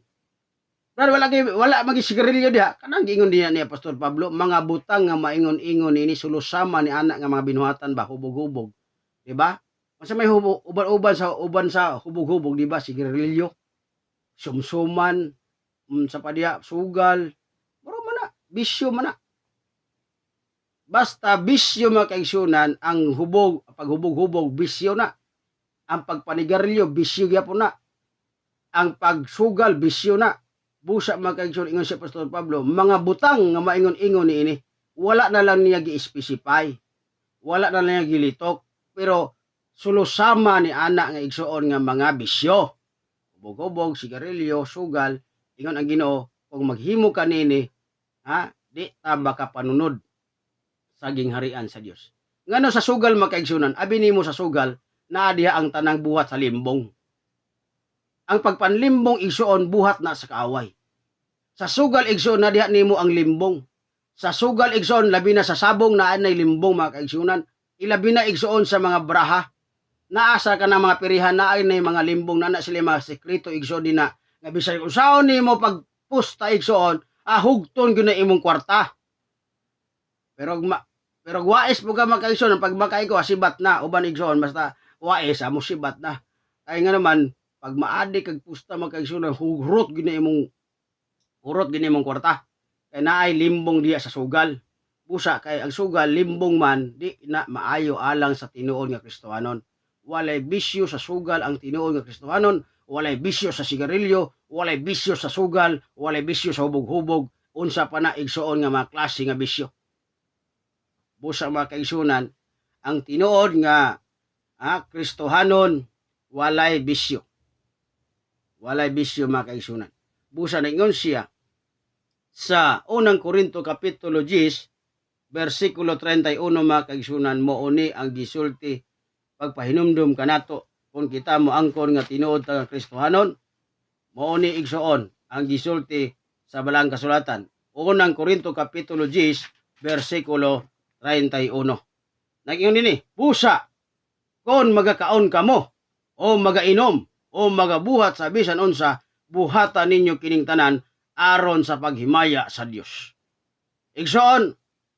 Pero wala magisigarilyo diha. Kanang giingon diha ni Apostol Pablo, mga butang nga maingon-ingon ini sulusama ni anak nga mga binuhatan ba hubog-hubog. Di ba? Masa may uban sa hubog-hubog, di ba? Sigarilyo, sumsuman, sa padya, sugal, pero mana, bisyo mana. Basta bisyo mga kaigsunan, ang paghubog-hubog, bisyo na. Ang pagpanigarilyo, bisyo gyapon na. Ang pagsugal, bisyo na. Busa mga kaigsunan, ingon si Apostol Pablo, mga butang nga maingon-ingon ni ini, wala na lang niya gi-specify. Wala na lang niya gilitok. Pero sulusama ni anak nga igsuon nga mga bisyo. Hubog-hubog, sigarilyo, sugal, ingon ang Ginoo, kung maghimo ka nini, di ta makapanunod sa gingharian sa Dios. Ngano sa sugal makaigsunan, abi nimo sa sugal, naa diha ang tanang buhat sa limbong. Ang pagpanlimbong igsuon buhat na sa kaaway. Sa sugal igsuon na diha nimo ang limbong. Sa sugal igsuon labi na sa sabong naa nay limbong mga kaigsunan. Ilabi na igsuon sa mga braha. Naasa ka ng mga pirihan naa nay mga limbong na sila mga sekreto igsuon din na nga bisay usaon nimo pagpusta igsuon, hugton gyud na imong kwarta. Pero wais mo ka makaigsoon pag makaigo sibat na uban igsoon basta wais amo sibat na. Kay nga naman pag maadi kag pusta makaigsoon hurot gyud na imong kwarta. Kay naay limbong diya sa sugal. Busa kay ang sugal limbong man di na maayo alang sa tinuod nga Kristohanon. Walay bisyo sa sugal ang tinuod nga Kristohanon, walay bisyo sa sigarilyo, walay bisyo sa sugal, walay bisyo sa hubog-hubog, unsa pa na igsuon nga mga klase nga bisyo. Busa mga kaigsunan, ang tinuod nga Kristohanon walay bisyo. Walay bisyo mga kaigsunan. Busa na ingon siya sa unang Korinto kapitulo 10 versikulo 31 mga kaigsunan, mooni ang gisulti pagpahinumdum kanato kung kita mo angkon nga tinuod ta Kristohanon, mooni igsuon ang gisulti sa balang kasulatan. Unang Korinto kapitulo 10 versikulo 31. Nag-ingon nini, busa kon magakaon kamo o magainom o magabuhat sa bisan unsa, buhatan ninyo kining tanan aron sa paghimaya sa Dios. Igsuon,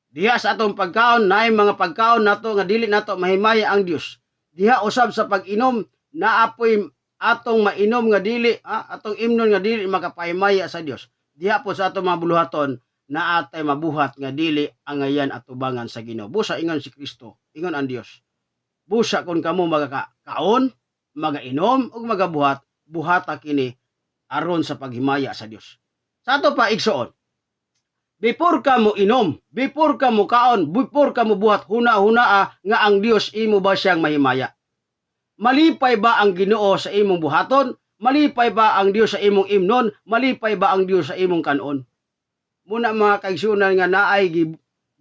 diha sa atong pagkaon naay mga pagkaon nato nga dili nato mahimaya ang Dios. Diha usab sa pag-inom naapoy atong mainom nga dili atong imnon nga dili makapahimaya sa Dios. Diha po sa atong mga buluhaton na atay mabuhat nga dili angayan at tubangan sa Ginoo. Busa ingon si Kristo, ingon ang Dios. Busa kun kamo magakaon, magainom ug magabuhat, buhata kini aron sa paghimaya sa Dios. Sa ato pa igsuon, before ka mo inom, before ka mo kaon, before ka mo buhat, huna-hunaa nga ang Dios imo ba siyang mahimaya? Malipay ba ang Ginoo sa imong buhaton? Malipay ba ang Dios sa imong imnon? Malipay ba ang Dios sa imong kanon? Muna mga kaigsunan nga naay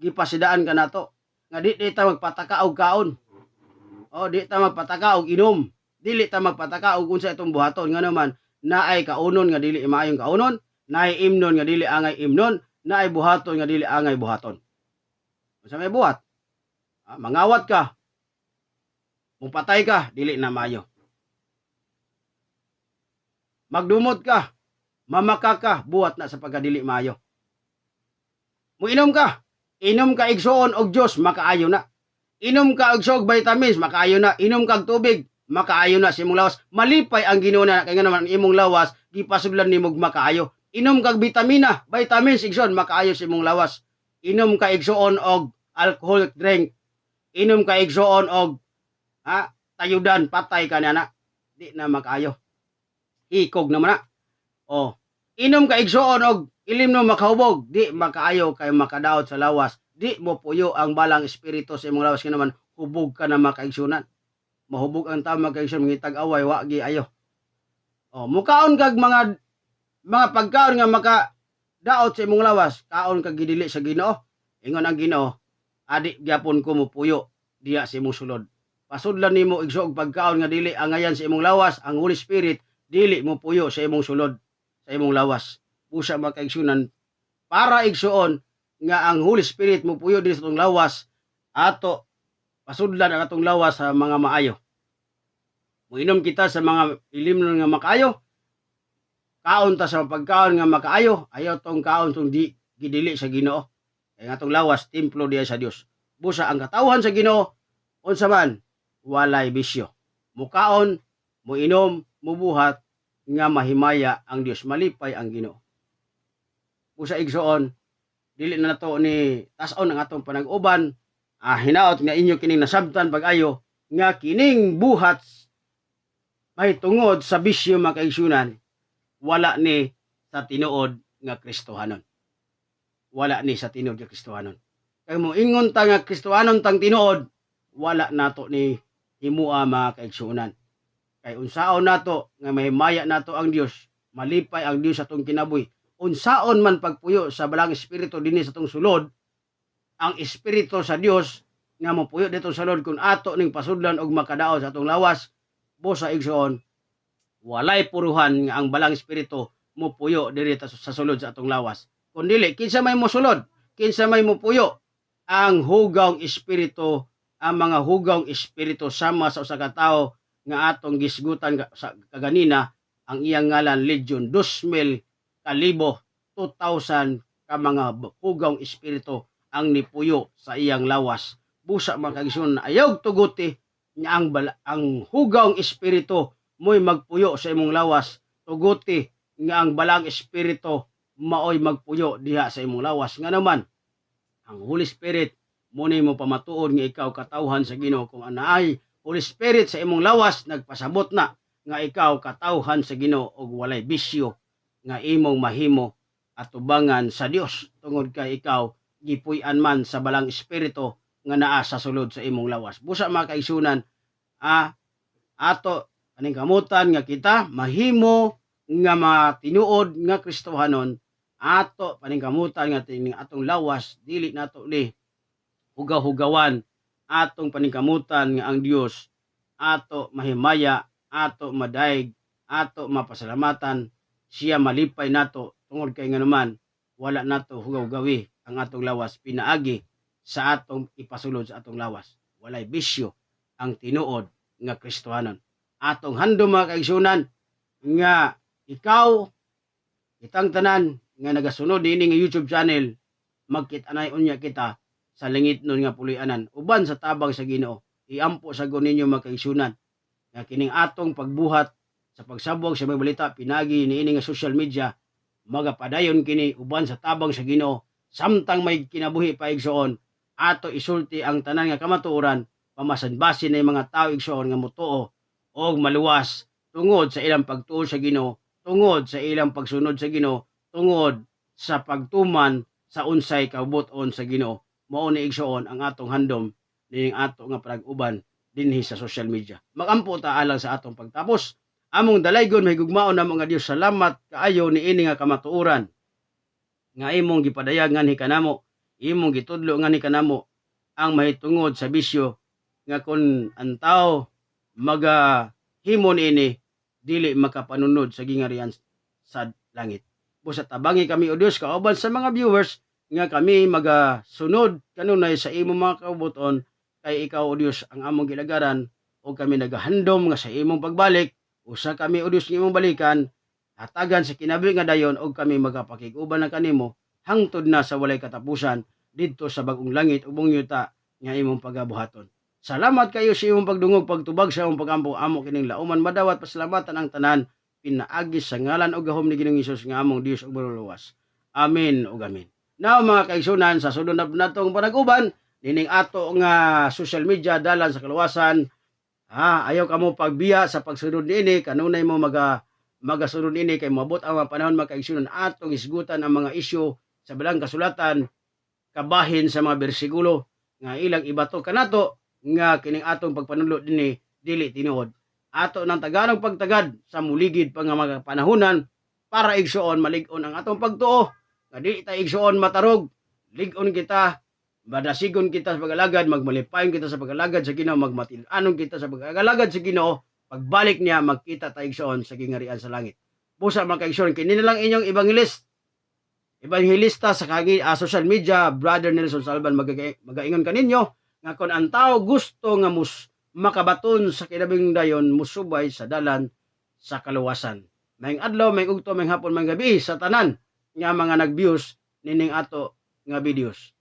gipasidaan ka nato. Nga di ta magpataka og kaon. Di ta magpataka og inom. Dili ta magpataka og unsa itong buhaton. Nga naman naay kaunon nga dili maayong kaunon, naay imnon nga dili angay imnon, naay buhaton nga dili angay buhaton. Unsa may buhat? Mangawat ka, mupatay ka, dili na maayo. Magdumot ka, mamaka ka, buhat na sa pagkadili maayo. Muinom ka, inom ka igsoon og Dios, makaayo na. Inom ka og og vitamins, makaayo na. Inom ka og tubig, makaayo na sa imong lawas. Malipay ang Ginoo na kay nga naman ang imong lawas gipasudlan nimo makaayo. Inom ka og vitamina, vitamins igsoon makaayo sa imong lawas. Inom ka igsoon og alcoholic drink. Inom ka igsoon og tayudan, patay ka na. Di na makaayo. Ikog naman na. O, inom ka igsoon og ilim no makahubog, di makaayo kay makadaot sa lawas. Di mo puyo ang balang espiritu sa imong lawas, kaya naman hubog ka na makaigsunan. Mahubog ang tao makaigsunan, mangitag away, wagi ayo. O, mukaon kag mga pagkaon nga makadaot sa imong lawas, kaon kag gidili sa Ginoo. Ingon ang Ginoo, adi gyapon ko mo puyo diya sa imong sulod. Pasudlan nimo igsoog pagkaon nga dili angayan sa imong lawas, ang Holy Spirit dili mo puyo sa imong sulod, sa imong lawas. Busa makaigsunan para igsuon nga ang Holy Spirit mo puyo din sa itong lawas, ato pasudlan ang atong lawas sa mga maayo. Muinom kita sa mga ilim nga makaayo, kaon ta sa pagkaon nga makaayo, ayaw tong kaon tong di gidili sa Ginoo. Kay atong lawas templo diya sa Dios. Busa ang katawhan sa Ginoo unsa man walay bisyo. Mukaon, muinom, mubuhat nga mahimaya ang Dios, malipay ang Ginoo. Busa igsoon, dili na nato ni tas-on ang atong panag-uban, hinaot nga inyo kining nasabtan pag-ayo nga kining buhat may tungod sa bisyo makaigsunan, wala ni sa tinuod nga Kristohanon. Wala ni sa tinuod nga Kristohanon. Kay mo ingon ta nga Kristohanon tang tinuod, wala nato ni himua makaigsunan. Kay unsaon nato nga mahimaya nato ang Dios, malipay ang Dios sa atong kinabuhi. Unsaon man pagpuyo sa balang espiritu dinhi sa atong sulod, ang espiritu sa Dios nga mopuyo dito sa sulod kung ato ning pasudlan og makadaot sa atong lawas, busa igsoon walay puruhan nga ang balang espiritu mopuyo diri sa sulod sa atong lawas. Kun dili kinsa may mosulod, kinsa may mopuyo, ang hugawng espiritu, ang mga hugawng espiritu sama sa usa ka tawo nga atong gisgutan sa kaganina, ang iyang ngalan Legion, 2,000 kalibo, 2,000 ka mga hugawng espiritu ang nipuyo sa iyang lawas. Busa makaigsoon ayaw tuguti nga ang hugawng espiritu mo'y magpuyo sa imong lawas, tuguti nga ang balang espiritu maoy magpuyo diha sa imong lawas. Nga naman ang Holy Spirit muni mo pamatuod nga ikaw katawhan sa Ginoo. Kung anaay Holy Spirit sa imong lawas, nagpasabot na nga ikaw katawhan sa Ginoo og walay bisyo nga imong mahimo atubangan sa Dios, tungod kay ikaw gipuy-an man sa balang espiritu nga naa sa sulod sa imong lawas. Busa makaigsunan, ato aning kamutan nga kita mahimo nga matinuod nga Kristohanon, ato paningkamutan nga tining atong lawas dili nato ni hugaw-hugawan, atong paningkamutan nga ang Dios ato mahimaya, ato madaig, ato mapasalamatan, siya malipay nato, tungod kay nga naman wala nato hugaw-gawi ang atong lawas, pinaagi sa atong ipasulod sa atong lawas. Walay bisyo ang tinuod nga Kristohanon. Atong handom mga kaigsunan nga ikaw, itang tanan nga nagasunod ini nga YouTube channel, magkit-anay unya kita sa langit nun nga puloy-anan, uban sa tabang sa Ginoo. Iampo sa ninyo mga kaigsunan nga kining atong pagbuhat sa pagsabog sa mga balita, pinagi niini nga social media, magapadayon kini uban sa tabang sa Ginoo, samtang may kinabuhi pa igsoon, ato isulti ang tanan nga kamatuoran, pamasanbasin na mga tao igsoon nga mutuo og maluwas tungod sa ilang pagtuo sa Ginoo, tungod sa ilang pagsunod sa Ginoo, tungod sa pagtuman sa unsay kaubuton sa Ginoo. Mao ni igsoon ang atong handom ning ato nga pag-uban dinhi sa social media. Magampo ta alang sa atong pagtapos. Among dalaygon mahigugmaon na mga Dios, salamat kaayo niini nga kamatuoran nga imong gipadayag nganhi kanamo, imong gitudlo nganhi kanamo ang mahitungod sa bisyo nga kun ang tao magahimo niini dili makapanunod sa gingarian sa langit. Busa tabangi kami o Dios kauban sa mga viewers nga kami magasunod kanunay sa imong mga kaubuton kay ikaw o Dios ang among gilagaran o kami nagahandom nga sa imong pagbalik usa kami o Dios nga imong balikan hatagan sa kinabuhi nga dayon og kami magapakig-uban na kanimo hangtod na sa walay katapusan didto sa bag-ong langit ubong yuta nga imong pagabuhaton. Salamat kayo sa imong pagdungog pagtubag sa imong pagampo amo kining lauman madawat pasalamatan ang tanan pinaagi sa ngalan o gahom ni Ginoong Hesus nga among Dios ug manluluwas. Amen ug amen. Now mga kaigsunan sa sunod na natong panag-uban nining ato nga social media dalan sa kaluwasan ayaw kamo pagbiya sa pagsunod niini kanunay mo magasunod niini kay moabot ang mga panahon mga kaigsunan atong isgutan ang mga isyu sa bilang kasulatan kabahin sa mga bersikulo nga ilang ibato kanato nga kining atong pagpanudlo dinhi dili tinuod ato ng taganong pagtagad sa muligid pa nga mga panahonan para igsuon malig-on ang atong pagtuo nga di ta igsuon matarog lig-on kita badasigon kita sa pag-alagad magmalipayon kita sa pag-alagad sa Ginoo magmatil-anon kita sa pag-alagad sa Ginoo pagbalik niya magkita ta igsuon sa gingarian sa langit busa mga kaigsuon kini na lang inyong evangelista sa social media Brother Nelson Salvan magaingon kaninyo nga kung ang tao gusto nga makabaton sa kinabing dayon musubay sa dalan sa kaluwasan. Mayong adlaw, mayong ugto, mayong hapon, mayong gabi sa tanan nga mga nag-views nining ato nga videos.